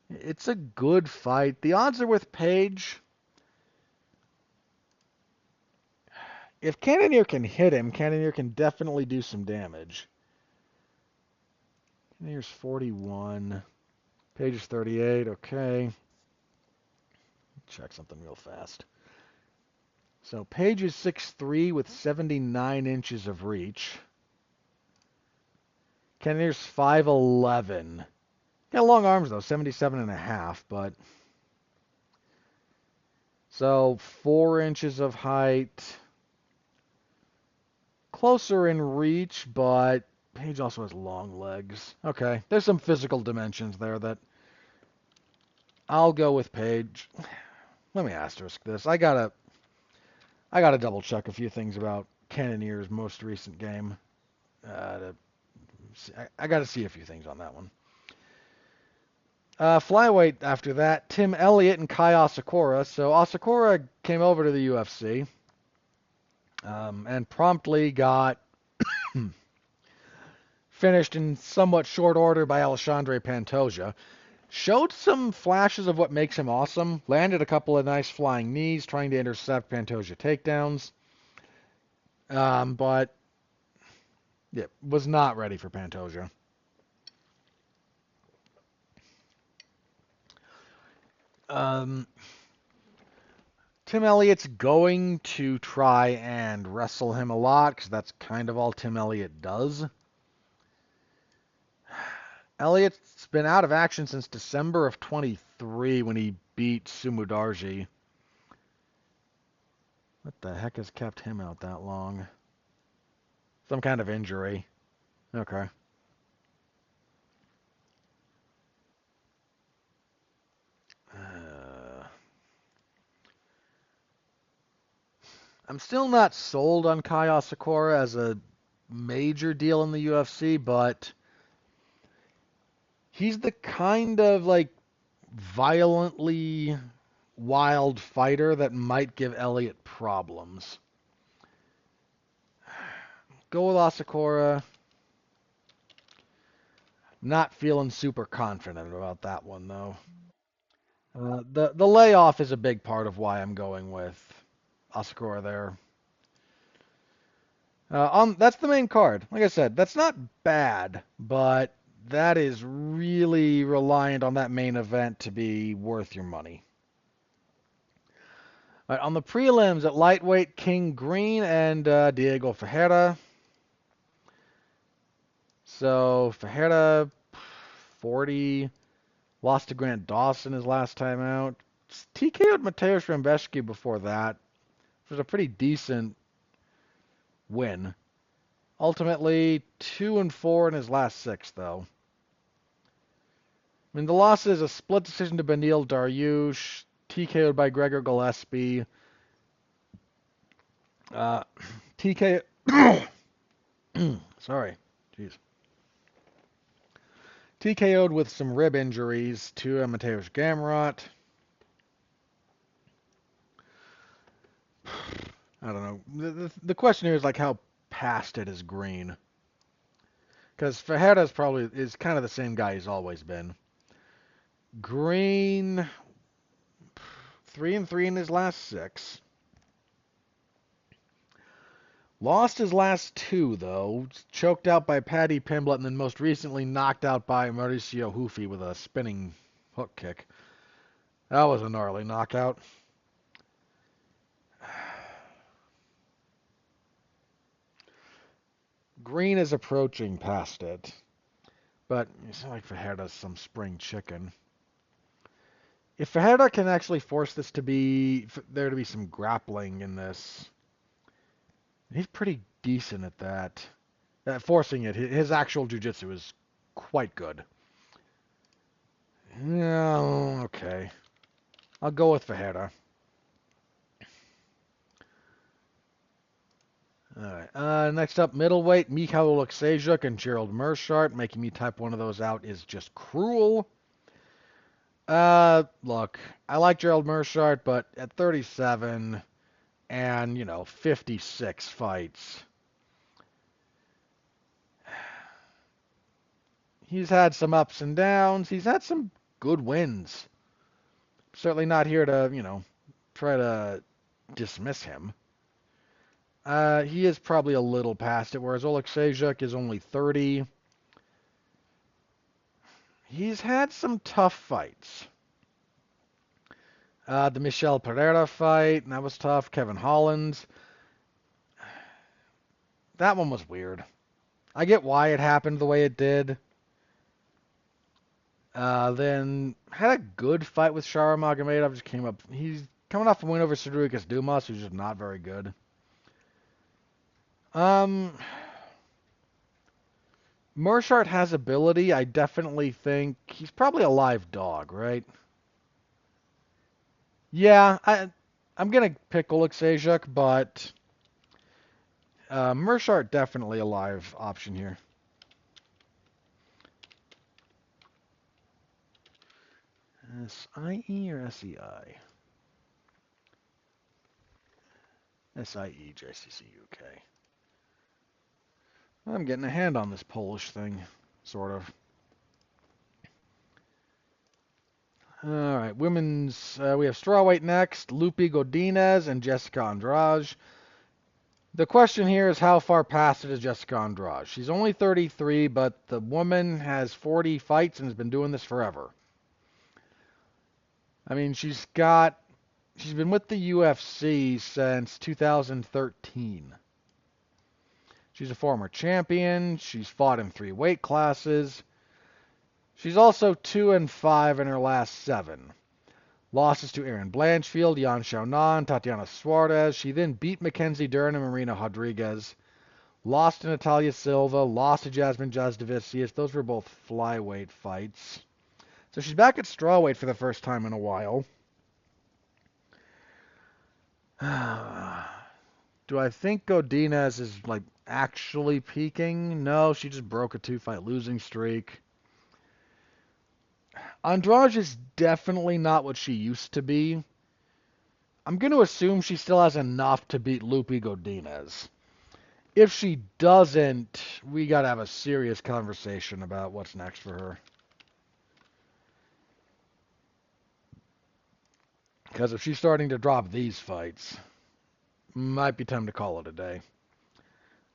it's a good fight. The odds are with Page. If Cannonier can hit him, Cannonier can definitely do some damage. Cannonier's 41. Page is 38. Okay. Check something real fast. So Page is 6'3" with 79 inches of reach. Cannonier's 5'11". Got long arms though, 77.5, but so 4 inches of height. Closer in reach, but Page also has long legs. Okay, there's some physical dimensions there that I'll go with Page. Let me asterisk this. I gotta double check a few things about Cannonier's most recent game. I gotta see a few things on that one. Flyweight after that, Tim Elliott and Kai Asakura. So Asakura came over to the UFC and promptly got finished in somewhat short order by Alexandre Pantoja. Showed some flashes of what makes him awesome. Landed a couple of nice flying knees trying to intercept Pantoja takedowns. But yeah, was not ready for Pantoja. Tim Elliott's going to try and wrestle him a lot because that's kind of all Tim Elliott does. Elliott's been out of action since December of 23 when he beat Sumudarji. What the heck has kept him out that long? Some kind of injury. Okay. I'm still not sold on Kai Asakura as a major deal in the UFC, but he's the kind of like violently wild fighter that might give Elliott problems. Go with Asakura. Not feeling super confident about that one though. The layoff is a big part of why I'm going with Asakura there. That's the main card. Like I said, that's not bad, but that is really reliant on that main event to be worth your money. All right, on the prelims at lightweight, King Green and Diego Ferreira. So Ferreira, 40, lost to Grant Dawson his last time out. TKO'd Mateusz Rembeszky before that. It was a pretty decent win. Ultimately, 2-4 in his last 6, though. I mean, the loss is a split decision to Beneil Dariush, TKO'd by Gregor Gillespie. TK. Sorry. Jeez. TKO'd with some rib injuries to Mateusz Gamrot. I don't know. The question here is like how past it is Green. Because Ferreira's probably is kind of the same guy he's always been. Green, 3-3 in his last 6. Lost his last 2, though. Choked out by Paddy Pimblett and then most recently knocked out by Mauricio Hufi with a spinning hook kick. That was a gnarly knockout. Green is approaching past it. But it's not like Ferreira's some spring chicken. If Ferreira can actually force this to be, there to be some grappling in this, he's pretty decent at that. Forcing it, his actual jiu-jitsu is quite good. Yeah, okay. I'll go with Ferreira. All right. Next up, middleweight, Mikhail Oleksiejczuk and Gerald Meerschaert. Making me type one of those out is just cruel. Look, I like Gerald Meerschaert, but at 37 and 56 fights, he's had some ups and downs. He's had some good wins. Certainly not here to try to dismiss him. He is probably a little past it, whereas Oleksiejczuk is only 30. He's had some tough fights. The Michel Pereira fight, that was tough. Kevin Holland. That one was weird. I get why it happened the way it did. Then had a good fight with Shara Magomedov. Just came up. He's coming off a win over Dricus Dumas, who's just not very good. Meerschaert has ability. I definitely think he's probably a live dog, right? Yeah, I'm gonna pick Oleksiejczuk, but Meerschaert definitely a live option here. S-I-E or S-E-I? S-I-E, J-C-C-U-K. I'm getting a hand on this Polish thing, sort of. All right, women's, we have strawweight next, Lupi Godinez and Jessica Andrade. The question here is how far past it is Jessica Andrade. She's only 33, but the woman has 40 fights and has been doing this forever. I mean, she's been with the UFC since 2013. She's a former champion. She's fought in 3 weight classes. She's also 2-5 in her last 7. Losses to Erin Blanchfield, Yan Xiaonan, Tatiana Suarez. She then beat Mackenzie Dern and Marina Rodriguez. Lost to Natalia Silva. Lost to Jasmine Jasudavicius. Those were both flyweight fights. So she's back at strawweight for the first time in a while. Do I think Godinez is actually peaking? No, she just broke a 2-fight losing streak. Andrade is definitely not what she used to be. I'm going to assume she still has enough to beat Lupi Godinez. If she doesn't, we got to have a serious conversation about what's next for her. Because if she's starting to drop these fights, might be time to call it a day.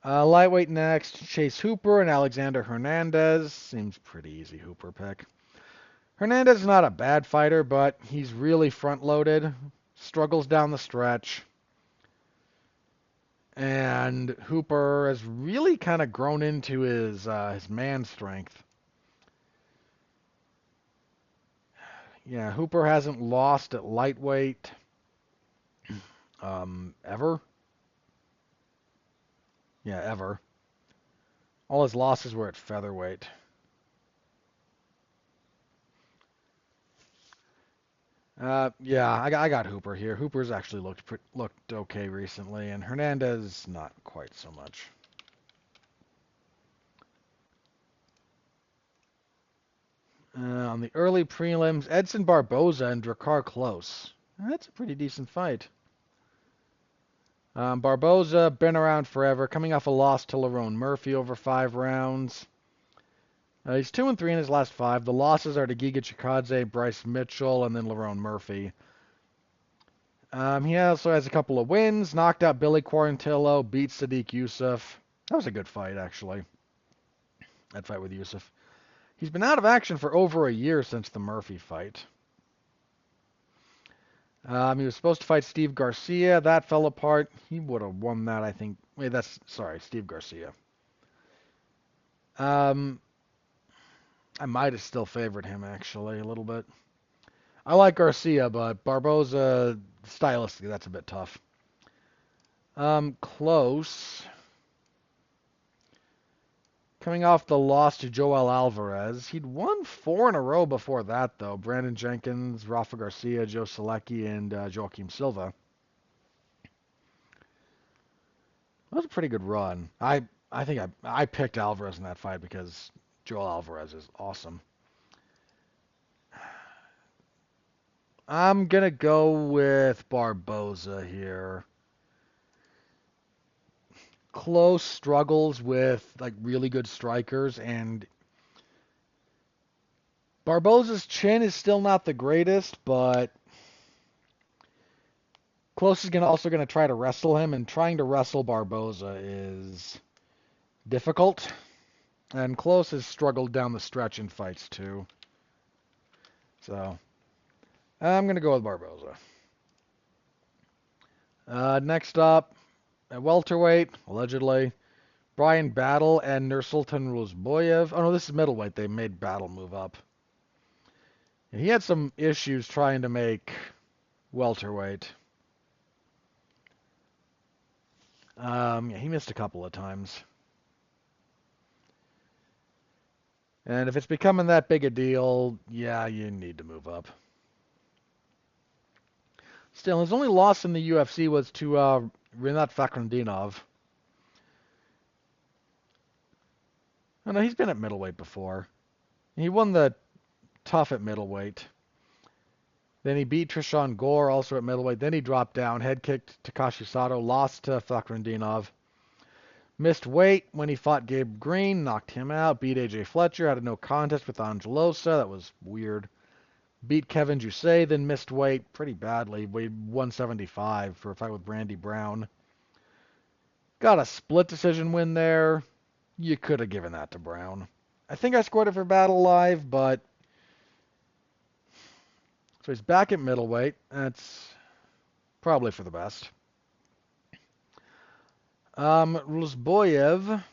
Lightweight next, Chase Hooper and Alexander Hernandez. Seems pretty easy Hooper pick. Hernandez is not a bad fighter, but he's really front-loaded. Struggles down the stretch. And Hooper has really kind of grown into his man strength. Yeah, Hooper hasn't lost at lightweight ever. Yeah, ever. All his losses were at featherweight. Yeah, I got Hooper here. Hooper's actually looked okay recently, and Hernandez not quite so much. On the early prelims, Edson Barboza and Drakkar Klose. That's a pretty decent fight. Barboza, been around forever, coming off a loss to Lerone Murphy over 5 rounds. He's 2-3 in his last 5. The losses are to Giga Chikadze, Bryce Mitchell, and then Lerone Murphy. He also has a couple of wins. Knocked out Billy Quarantillo, beat Sadiq Youssef. That was a good fight, actually. That fight with Youssef. He's been out of action for over a year since the Murphy fight. He was supposed to fight Steve Garcia. That fell apart. He would have won that, I think. Wait, Steve Garcia. I might have still favored him, actually, a little bit. I like Garcia, but Barboza, stylistically, that's a bit tough. Close. Coming off the loss to Joel Alvarez. He'd won 4 in a row before that, though. Brandon Jenkins, Rafa Garcia, Joe Selecki, and Joaquim Silva. That was a pretty good run. I think I picked Alvarez in that fight because Joel Alvarez is awesome. I'm gonna go with Barboza here. Close struggles with like really good strikers, and Barboza's chin is still not the greatest, but Close is also gonna try to wrestle him, and trying to wrestle Barboza is difficult. And Close has struggled down the stretch in fights too. So I'm gonna go with Barboza. Next up, at welterweight, allegedly, Brian Battle and Nursultan Rozboyev. Oh no, this is middleweight. They made Battle move up. And he had some issues trying to make welterweight. Yeah, he missed a couple of times. And if it's becoming that big a deal, yeah, you need to move up. Still, his only loss in the UFC was to Rinat Fakhretdinov. Oh no, he's been at middleweight before. He won the tough at middleweight. Then he beat Trishan Gore, also at middleweight. Then he dropped down, head kicked Takashi Sato, lost to Fakhretdinov. Missed weight when he fought Gabe Green, knocked him out. Beat AJ Fletcher, had a no contest with Angelosa. That was weird. Beat Kevin Jusay, then missed weight pretty badly. Weighed 175 for a fight with Brandy Brown. Got a split decision win there. You could have given that to Brown. I think I scored it for Battle Live, but... So he's back at middleweight. That's probably for the best. Rozboyev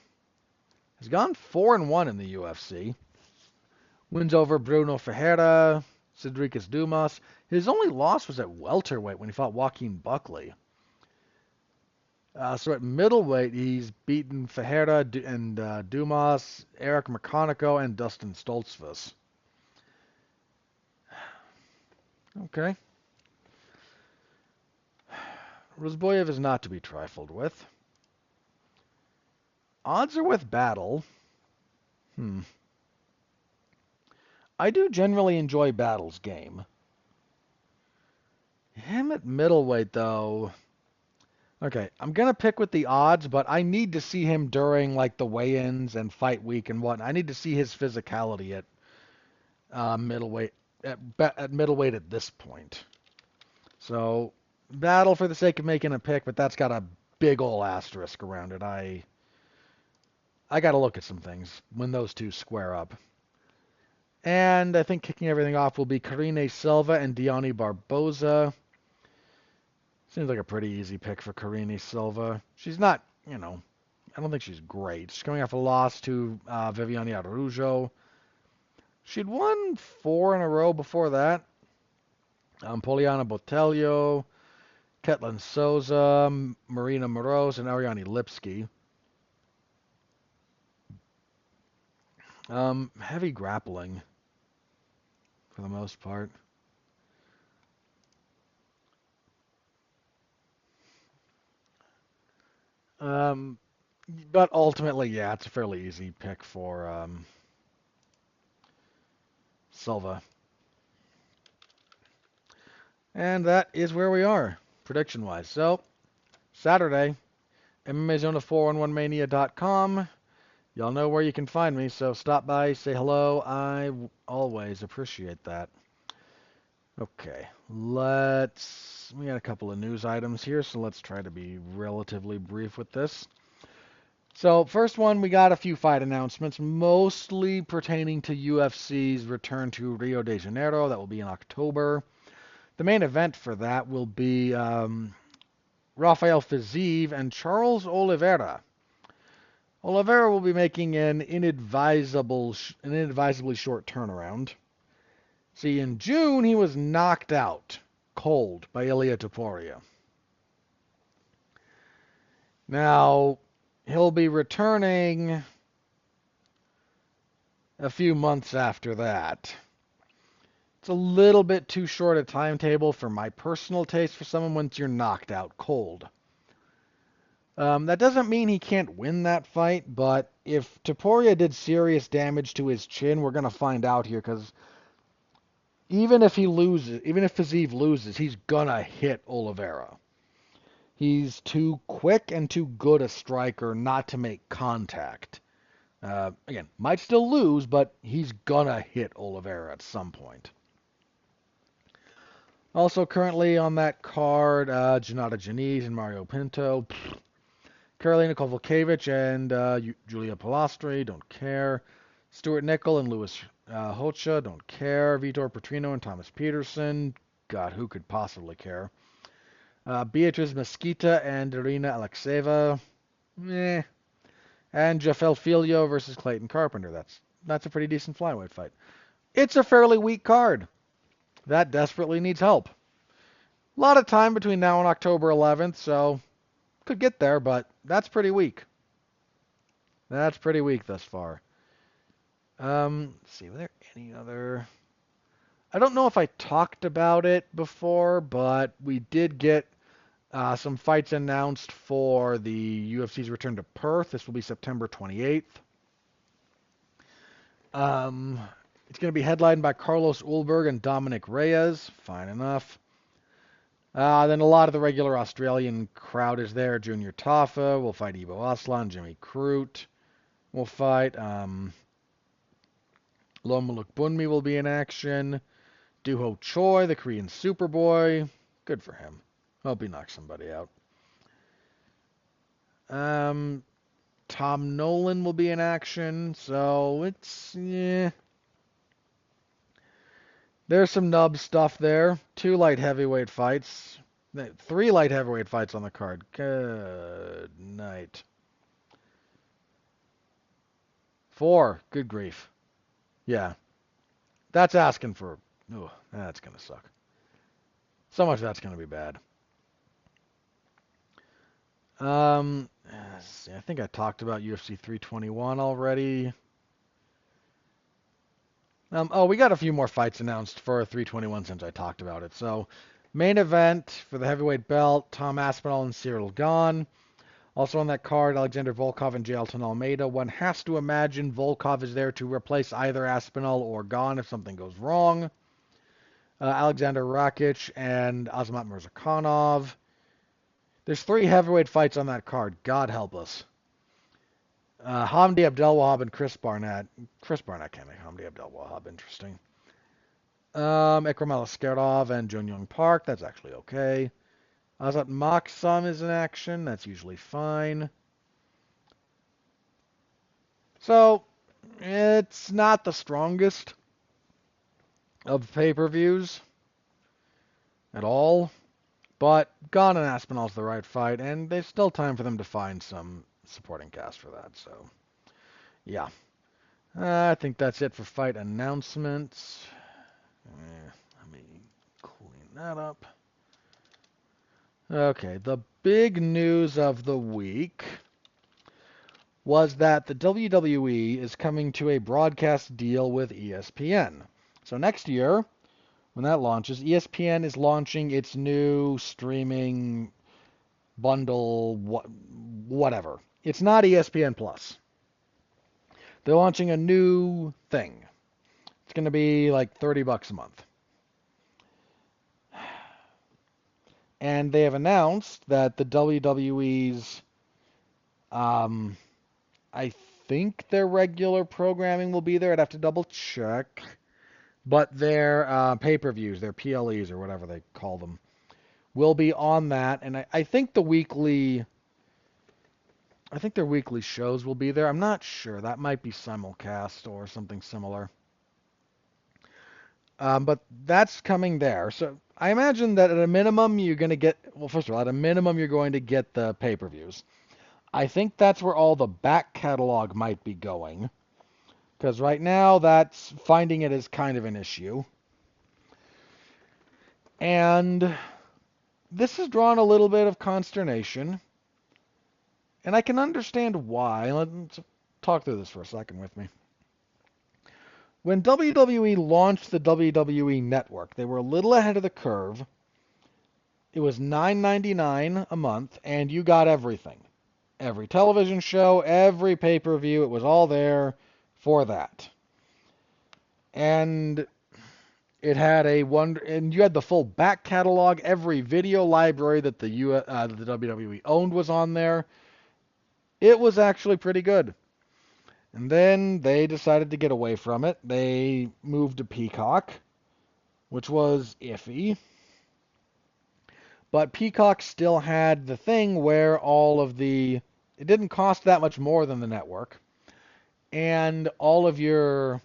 has gone 4-1 in the UFC. Wins over Bruno Ferreira, Dricus Dumas. His only loss was at welterweight when he fought Joaquin Buckley. So at middleweight, he's beaten Ferreira and Dumas, Eric McConico, and Dustin Stoltzfus. Okay. Rozboyev is not to be trifled with. Odds are with Battle. I do generally enjoy Battle's game. Him at middleweight, though... Okay, I'm going to pick with the odds, but I need to see him during like the weigh-ins and fight week and whatnot. I need to see his physicality at middleweight at middleweight at this point. So, Battle for the sake of making a pick, but that's got a big ol' asterisk around it. I got to look at some things when those two square up. And I think kicking everything off will be Karine Silva and Diani Barboza. Seems like a pretty easy pick for Karine Silva. She's not, I don't think she's great. She's coming off a loss to Viviane Araujo. She'd won 4 in a row before that. Poliana Botelho, Ketlin Souza, Marina Moroz, and Ariane Lipski. Heavy grappling for the most part. But ultimately, yeah, it's a fairly easy pick for Silva. And that is where we are, prediction-wise. So, Saturday, MMAZone411mania.com. Y'all know where you can find me, so stop by, say hello. I always appreciate that. Okay, we got a couple of news items here, so let's try to be relatively brief with this. So, first one, we got a few fight announcements, mostly pertaining to UFC's return to Rio de Janeiro. That will be in October. The main event for that will be Rafael Fiziev and Charles Oliveira. Oliveira will be making an inadvisably short turnaround. See, in June, he was knocked out cold by Ilia Topuria. Now, he'll be returning a few months after that. It's a little bit too short a timetable for my personal taste for someone once you're knocked out cold. That doesn't mean he can't win that fight, but if Topuria did serious damage to his chin, we're going to find out here, because even if he loses, even if Fiziev loses, he's going to hit Oliveira. He's too quick and too good a striker not to make contact. Again, might still lose, but he's going to hit Oliveira at some point. Also currently on that card, Janata Janice and Mario Pinto. Karolina Kovalkiewicz and Julia Pilastri, don't care. Stuart Nickel and Louis Hocha, don't care. Vitor Petrino and Thomas Peterson, God, who could possibly care? Beatriz Mesquita and Irina Alexeva, meh. And Jafel Filio versus Clayton Carpenter. That's a pretty decent flyweight fight. It's a fairly weak card. That desperately needs help. A lot of time between now and October 11th, so could get there, but that's pretty weak. That's pretty weak thus far. Let's see, were there any other... I don't know if I talked about it before, but we did get some fights announced for the UFC's return to Perth. This will be September 28th. It's going to be headlined by Carlos Ulberg and Dominic Reyes. Fine enough. Then a lot of the regular Australian crowd is there. Junior Tafa will fight Ivo Aslan. Jimmy Crute will fight. Lomuluk Bunmi will be in action. Duho Choi, the Korean Superboy. Good for him. Hope he knocks somebody out. Tom Nolan will be in action. So it's, yeah. There's some nub stuff there. 2 light heavyweight fights. 3 light heavyweight fights on the card. Good night. 4. Good grief. Yeah. That's asking for... Ooh, that's going to suck. So much that's going to be bad. I think I talked about UFC 321 already. We got a few more fights announced for 321 since I talked about it. So, main event for the heavyweight belt, Tom Aspinall and Cyril Gane. Also on that card, Alexander Volkov and Jailton Almeida. One has to imagine Volkov is there to replace either Aspinall or Gane if something goes wrong. Alexander Rakic and Azamat Murzakanov. There's 3 heavyweight fights on that card. God help us. Hamdi Abdelwahab and Chris Barnett. Chris Barnett can't make Hamdi Abdelwahab interesting. Ikram Alaskerov and Jun Young Park. That's actually okay. Azat Maksam is in action. That's usually fine. So, it's not the strongest of pay-per-views at all. But Gane and Aspinall's the right fight, and there's still time for them to find some supporting cast for that. So, yeah. I think that's it for fight announcements. Let me clean that up. Okay, the big news of the week was that the WWE is coming to a broadcast deal with ESPN. So next year, when that launches, ESPN is launching its new streaming bundle, whatever. It's not ESPN Plus. They're launching a new thing. It's going to be like $30 a month. And they have announced that the WWE's, I think their regular programming will be there. I'd have to double check. But their pay-per-views, their PLEs or whatever they call them, will be on that. And I think their weekly shows will be there. I'm not sure. That might be simulcast or something similar. But that's coming there. So I imagine that at a minimum you're going to get, well, first of all, at a minimum you're going to get the pay-per-views. I think that's where all the back catalog might be going. Because right now, finding it is kind of an issue. And this has drawn a little bit of consternation. And I can understand why. Let's talk through this for a second with me. When WWE launched the WWE Network, they were a little ahead of the curve. It was $9.99 a month, and you got everything. every television show, every pay-per-view. It was all there for that. And it had and you had the full back catalog. Every video library that the WWE owned was on there. It was actually pretty good. And then they decided to get away from it. They moved to Peacock, which was iffy. But Peacock still had the thing where it didn't cost that much more than the network. And all of your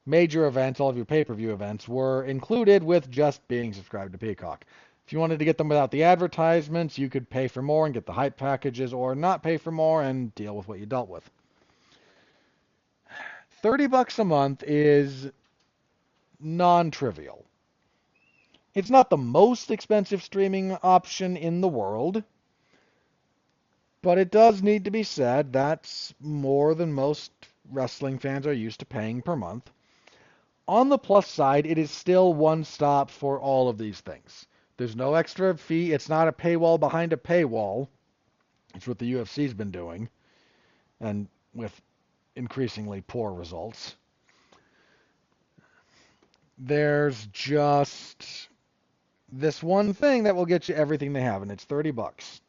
major events, all of your pay-per-view events were included with just being subscribed to Peacock. If you wanted to get them without the advertisements, you could pay for more and get the hype packages, or not pay for more and deal with what you dealt with. $30 a month is non-trivial. It's not the most expensive streaming option in the world, but it does need to be said that's more than most wrestling fans are used to paying per month. On the plus side, it is still one stop for all of these things. There's no extra fee. It's not a paywall behind a paywall. It's what the UFC's been doing, and with increasingly poor results. There's just this one thing that will get you everything they have, and it's $30.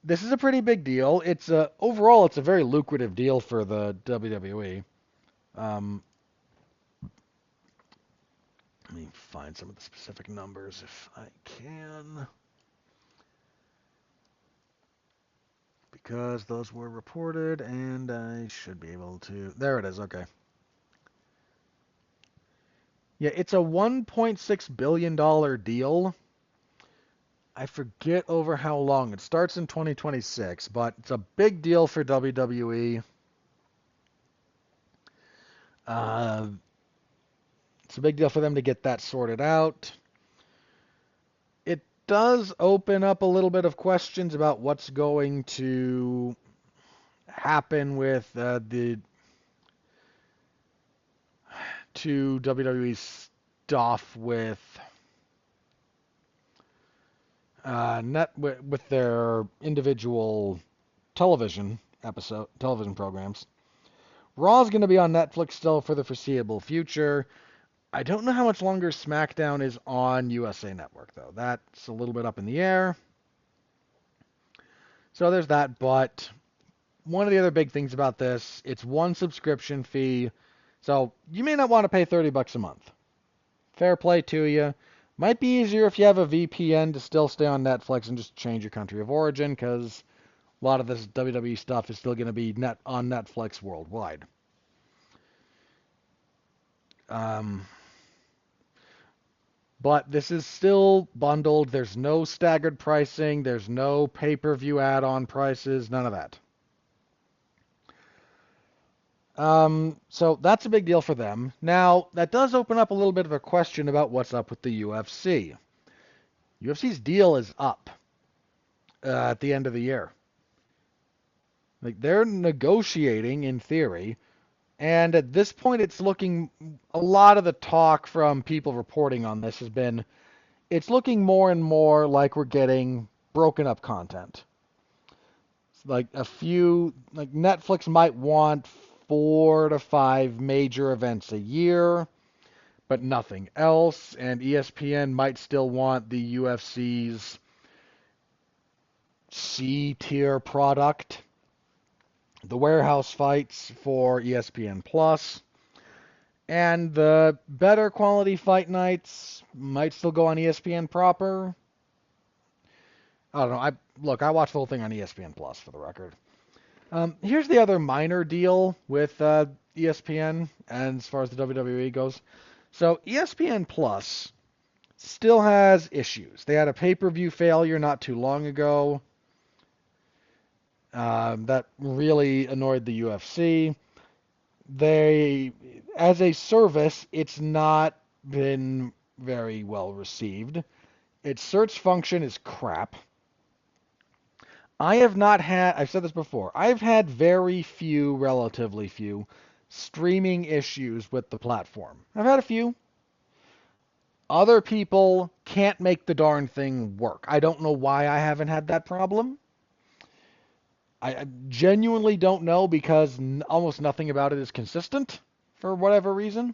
This is a pretty big deal. Overall, it's a very lucrative deal for the WWE. Let me find some of the specific numbers if I can, because those were reported, and I should be able to. There it is. Okay. Yeah, it's a $1.6 billion deal. I forget over how long. It starts in 2026, but it's a big deal for WWE. It's a big deal for them to get that sorted out. It does open up a little bit of questions about what's going to happen with to WWE stuff with with their individual television programs. Raw's going to be on Netflix still for the foreseeable future. I don't know how much longer SmackDown is on USA Network, though. That's a little bit up in the air. So there's that, but one of the other big things about this, it's one subscription fee. So you may not want to pay $30 a month. Fair play to you. Might be easier if you have a VPN to still stay on Netflix and just change your country of origin, because a lot of this WWE stuff is still going to be on Netflix worldwide. But this is still bundled. There's no staggered pricing. There's no pay-per-view add-on prices. None of that. So that's a big deal for them. Now, that does open up a little bit of a question about what's up with the UFC. UFC's deal is up at the end of the year. Like, they're negotiating, in theory, and at this point it's looking, a lot of the talk from people reporting on this has been, it's looking more and more like we're getting broken up content. Like Netflix might want 4 to 5 major events a year, but nothing else. And ESPN might still want the UFC's C-tier product, the warehouse fights for ESPN Plus, and the better quality fight nights might still go on ESPN proper. I don't know. I watched the whole thing on ESPN Plus, for the record. Here's the other minor deal with ESPN, and as far as the WWE goes. So ESPN Plus still has issues. They had a pay-per-view failure not too long ago. That really annoyed the UFC. As a service, it's not been very well received. Its search function is crap. I've said this before, I've had relatively few, streaming issues with the platform. I've had a few. Other people can't make the darn thing work. I don't know why I haven't had that problem. I genuinely don't know because almost nothing about it is consistent for whatever reason.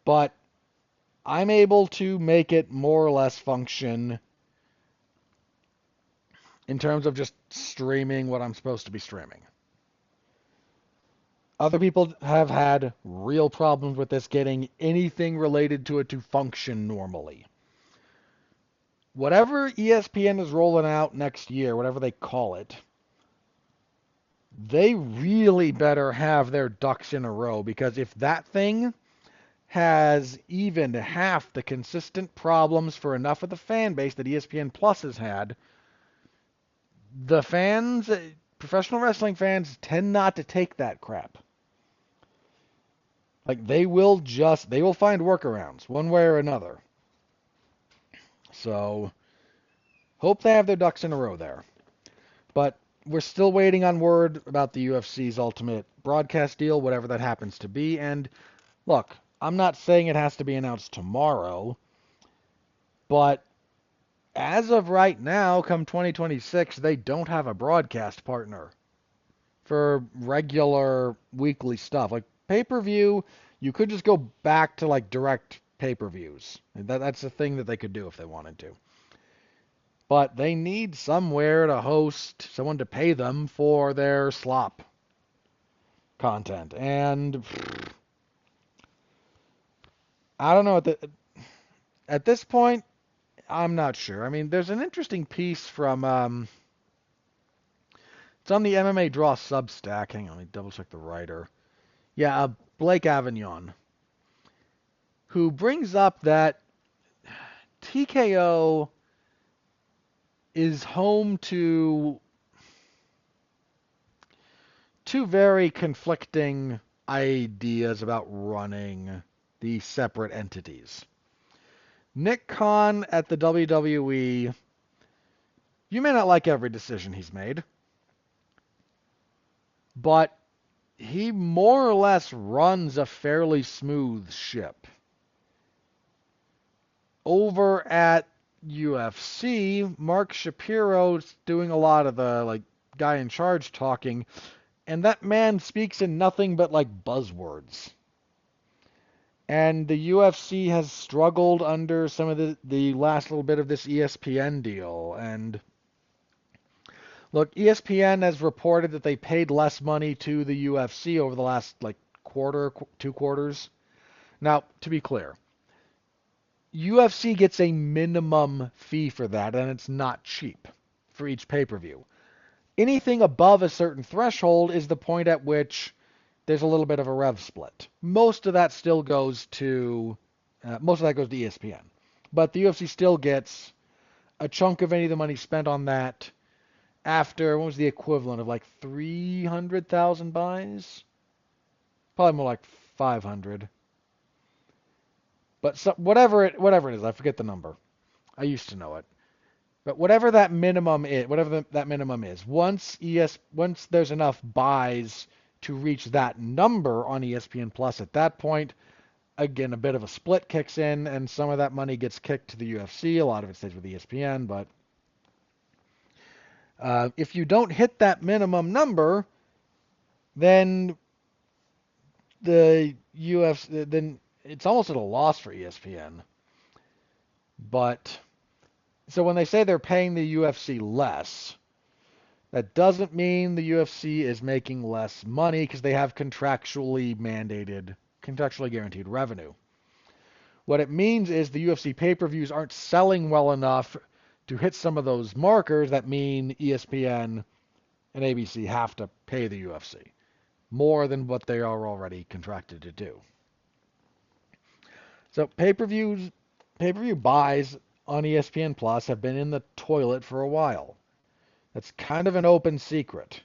But I'm able to make it more or less function in terms of just streaming what I'm supposed to be streaming. Other people have had real problems with this getting anything related to it to function normally. Whatever ESPN is rolling out next year, whatever they call it, they really better have their ducks in a row, because if that thing has even half the consistent problems for enough of the fan base that ESPN Plus has had, the fans, professional wrestling fans, tend not to take that crap. Like, they will find workarounds one way or another. So, hope they have their ducks in a row there. But we're still waiting on word about the UFC's ultimate broadcast deal, whatever that happens to be. And look, I'm not saying it has to be announced tomorrow, but as of right now, come 2026, they don't have a broadcast partner for regular weekly stuff. Like pay-per-view, you could just go back to like direct pay-per-views. That's a thing that they could do if they wanted to. But they need somewhere to host, someone to pay them for their slop content. And I don't know, at this point, I'm not sure. I mean, there's an interesting piece from it's on the MMA Draw Substack. Hang on, let me double check the writer. Yeah, Blake Avignon, who brings up that TKO is home to two very conflicting ideas about running the separate entities. Nick Khan at the WWE, you may not like every decision he's made, but he more or less runs a fairly smooth ship. Over at UFC, Mark Shapiro's doing a lot of the like guy in charge talking, and that man speaks in nothing but like buzzwords. And the UFC has struggled under some of the last little bit of this ESPN deal. And look, ESPN has reported that they paid less money to the UFC over the last like quarter, 2 quarters. Now, to be clear, UFC gets a minimum fee for that, and it's not cheap for each pay-per-view. Anything above a certain threshold is the point at which there's a little bit of a rev split. Most of that goes to ESPN, but the UFC still gets a chunk of any of the money spent on that after, what was the equivalent of like 300,000 buys? Probably more like 500. But whatever it is, I forget the number. I used to know it. But whatever that minimum is, once there's enough buys to reach that number on ESPN Plus, at that point, again, a bit of a split kicks in, and some of that money gets kicked to the UFC. A lot of it stays with ESPN, but if you don't hit that minimum number, then the UFC, then it's almost at a loss for ESPN. But so when they say they're paying the UFC less, that doesn't mean the UFC is making less money, because they have contractually guaranteed revenue. What it means is the UFC pay-per-views aren't selling well enough to hit some of those markers that mean ESPN and ABC have to pay the UFC more than what they are already contracted to do. So pay-per-view buys on ESPN Plus have been in the toilet for a while. That's kind of an open secret.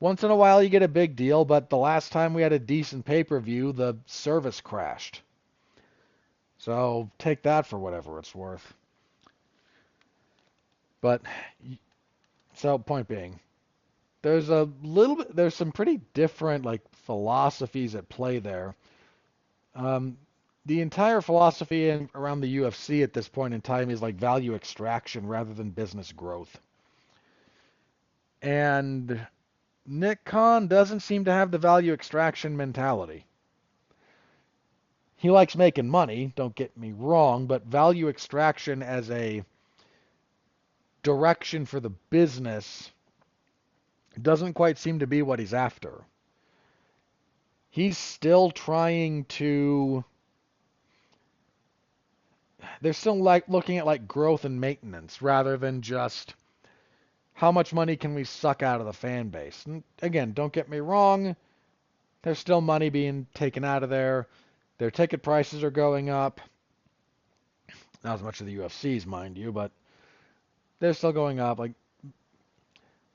Once in a while you get a big deal, but the last time we had a decent pay-per-view, the service crashed. So take that for whatever it's worth. But, so point being, there's some pretty different like philosophies at play there. The entire philosophy around the UFC at this point in time is like value extraction rather than business growth. And Nick Khan doesn't seem to have the value extraction mentality. He likes making money, don't get me wrong, but value extraction as a direction for the business doesn't quite seem to be what he's after. He's still trying to... They're still like looking at like growth and maintenance rather than just how much money can we suck out of the fan base. And again, don't get me wrong, there's still money being taken out of there. Their ticket prices are going up. Not as much as the UFC's, mind you, but they're still going up. Like,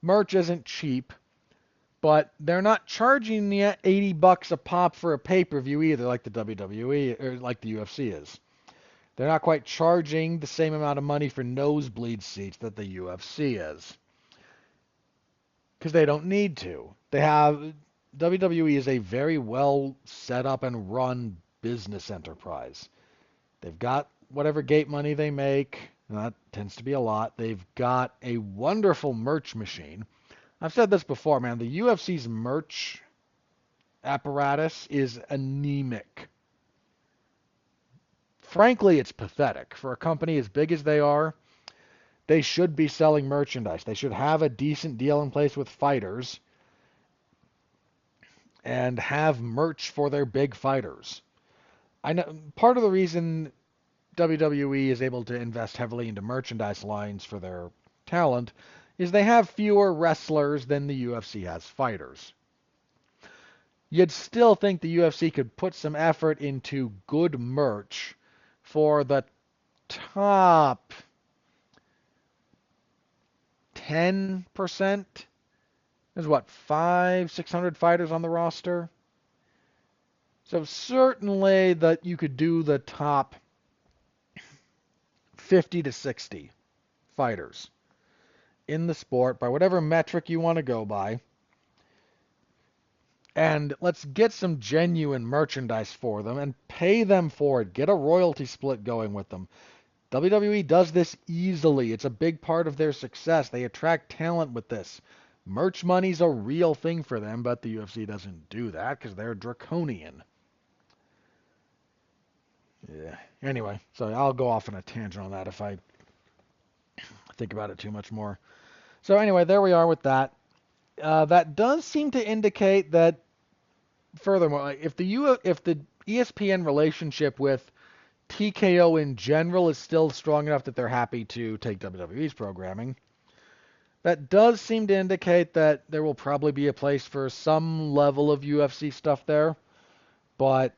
merch isn't cheap, but they're not charging yet $80 a pop for a pay-per-view either, like the WWE or like the UFC is. They're not quite charging the same amount of money for nosebleed seats that the UFC is, because they don't need to. WWE is a very well set up and run business enterprise. They've got whatever gate money they make, and that tends to be a lot. They've got a wonderful merch machine. I've said this before, man. The UFC's merch apparatus is anemic. Frankly, it's pathetic. For a company as big as they are, they should be selling merchandise. They should have a decent deal in place with fighters and have merch for their big fighters. I know part of the reason WWE is able to invest heavily into merchandise lines for their talent is they have fewer wrestlers than the UFC has fighters. You'd still think the UFC could put some effort into good merch for the top 10%. There's what, 600 fighters on the roster? So certainly that you could do the top 50 to 60 fighters in the sport by whatever metric you want to go by. And let's get some genuine merchandise for them and pay them for it. Get a royalty split going with them. WWE does this easily. It's a big part of their success. They attract talent with this. Merch money's a real thing for them, but the UFC doesn't do that because they're draconian. Yeah. Anyway, so I'll go off on a tangent on that if I think about it too much more. So anyway, there we are with that. That does seem to indicate that, furthermore, if the ESPN relationship with TKO in general is still strong enough that they're happy to take WWE's programming, that does seem to indicate that there will probably be a place for some level of UFC stuff there. But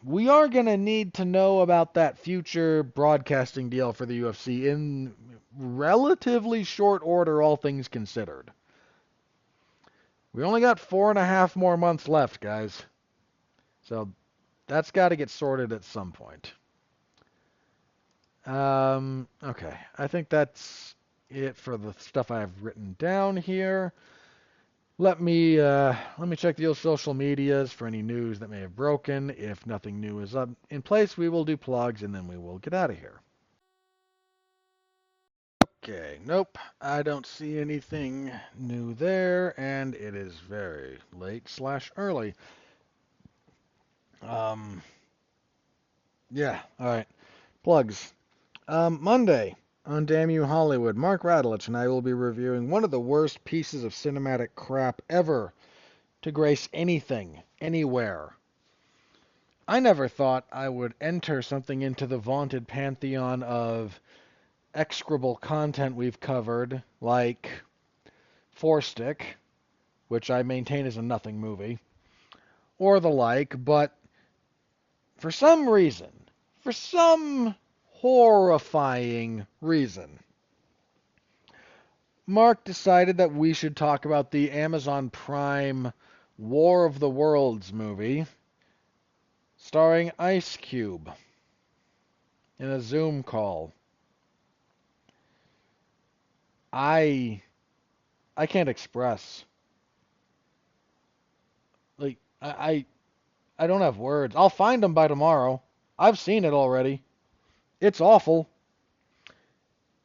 we are going to need to know about that future broadcasting deal for the UFC in relatively short order, all things considered. We only got 4.5 more months left, guys. So that's got to get sorted at some point. Okay. I think that's it for the stuff I have written down here. Let me check the old social medias for any news that may have broken. If nothing new is up in place, we will do plugs and then we will get out of here. Okay, nope, I don't see anything new there, and it is very late/early. Yeah, all right. Plugs. Monday on Damn You Hollywood, Mark Radulich and I will be reviewing one of the worst pieces of cinematic crap ever to grace anything, anywhere. I never thought I would enter something into the vaunted pantheon of execrable content we've covered, like Four Stick, which I maintain is a nothing movie, or the like, but for some reason, for some horrifying reason, Mark decided that we should talk about the Amazon Prime War of the Worlds movie, starring Ice Cube, in a Zoom call. I can't express. Like, I don't have words. I'll find them by tomorrow. I've seen it already. It's awful.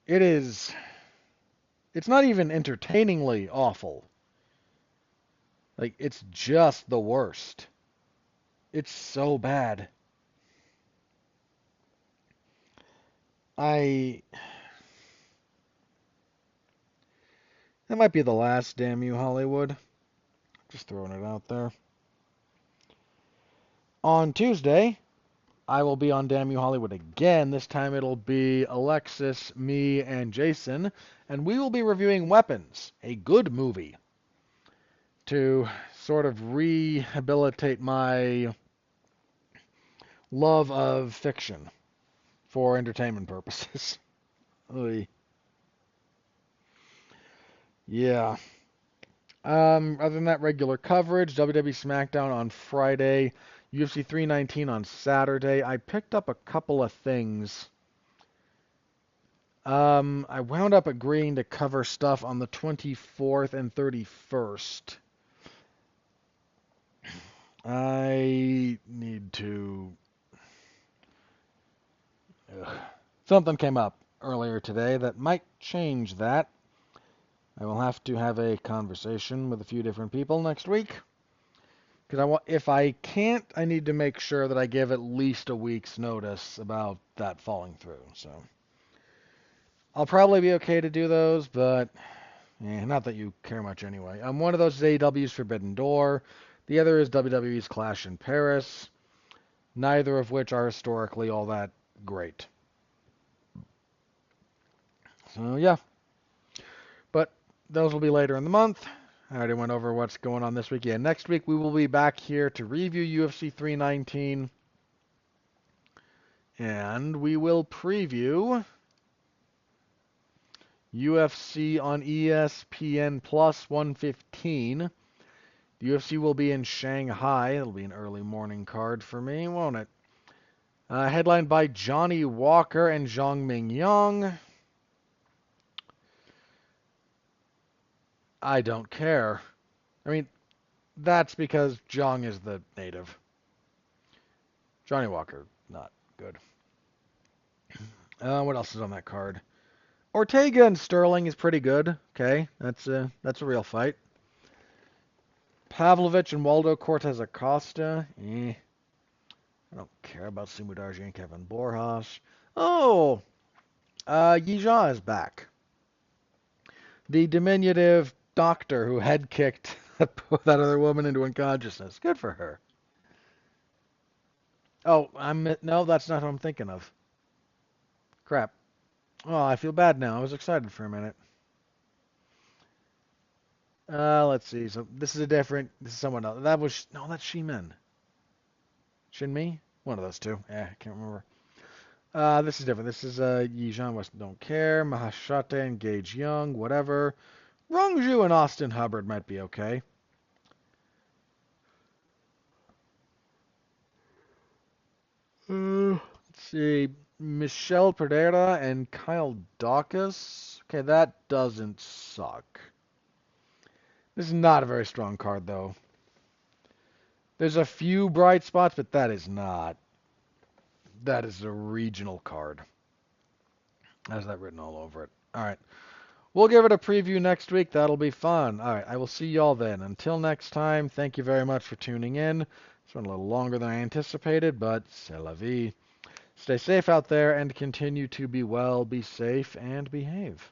It is It's not even entertainingly awful. Like, it's just the worst. It's so bad. I... That might be the last, damn you, Hollywood. Just throwing it out there. On Tuesday, I will be on Damn You Hollywood again. This time it'll be Alexis, me, and Jason, and we will be reviewing Weapons, a good movie, to sort of rehabilitate my love of fiction for entertainment purposes. Oy. Yeah. Other than that, regular coverage, WWE SmackDown on Friday, UFC 319 on Saturday. I picked up a couple of things. I wound up agreeing to cover stuff on the 24th and 31st. I need to... Ugh. Something came up earlier today that might change that. I will have to have a conversation with a few different people next week. Because if I can't, I need to make sure that I give at least a week's notice about that falling through. So I'll probably be okay to do those, but not that you care much anyway. One of those is AEW's Forbidden Door. The other is WWE's Clash in Paris. Neither of which are historically all that great. So yeah. But those will be later in the month. I already went over what's going on this week. Yeah, next week we will be back here to review UFC 319. And we will preview UFC on ESPN Plus 115. The UFC will be in Shanghai. It'll be an early morning card for me, won't it? Headlined by Johnny Walker and Zhang Ming Yang. I don't care. I mean, that's because Zhang is the native. Johnny Walker, not good. What else is on that card? Ortega and Sterling is pretty good. Okay, that's a real fight. Pavlovich and Waldo Cortez Acosta. I don't care about Sumudarji and Kevin Borjas. Oh, Yijia is back. The diminutive doctor who head kicked that other woman into unconsciousness. Good for her. Oh, no, that's not who I'm thinking of. Crap. Oh, I feel bad now. I was excited for a minute. Let's see. So this is someone else. That's Shimen. Shinmi? One of those two. I can't remember. This is different. This is Yijan West don't care. Mahashate and Gage Young, whatever. Rongju and Austin Hubbard might be okay. Let's see. Michelle Pereira and Kyle Dawkins. Okay, that doesn't suck. This is not a very strong card, though. There's a few bright spots, but that is not. That is a regional card. Has that written all over it. All right. We'll give it a preview next week. That'll be fun. All right. I will see y'all then. Until next time, thank you very much for tuning in. It's been a little longer than I anticipated, but c'est la vie. Stay safe out there and continue to be well, be safe, and behave.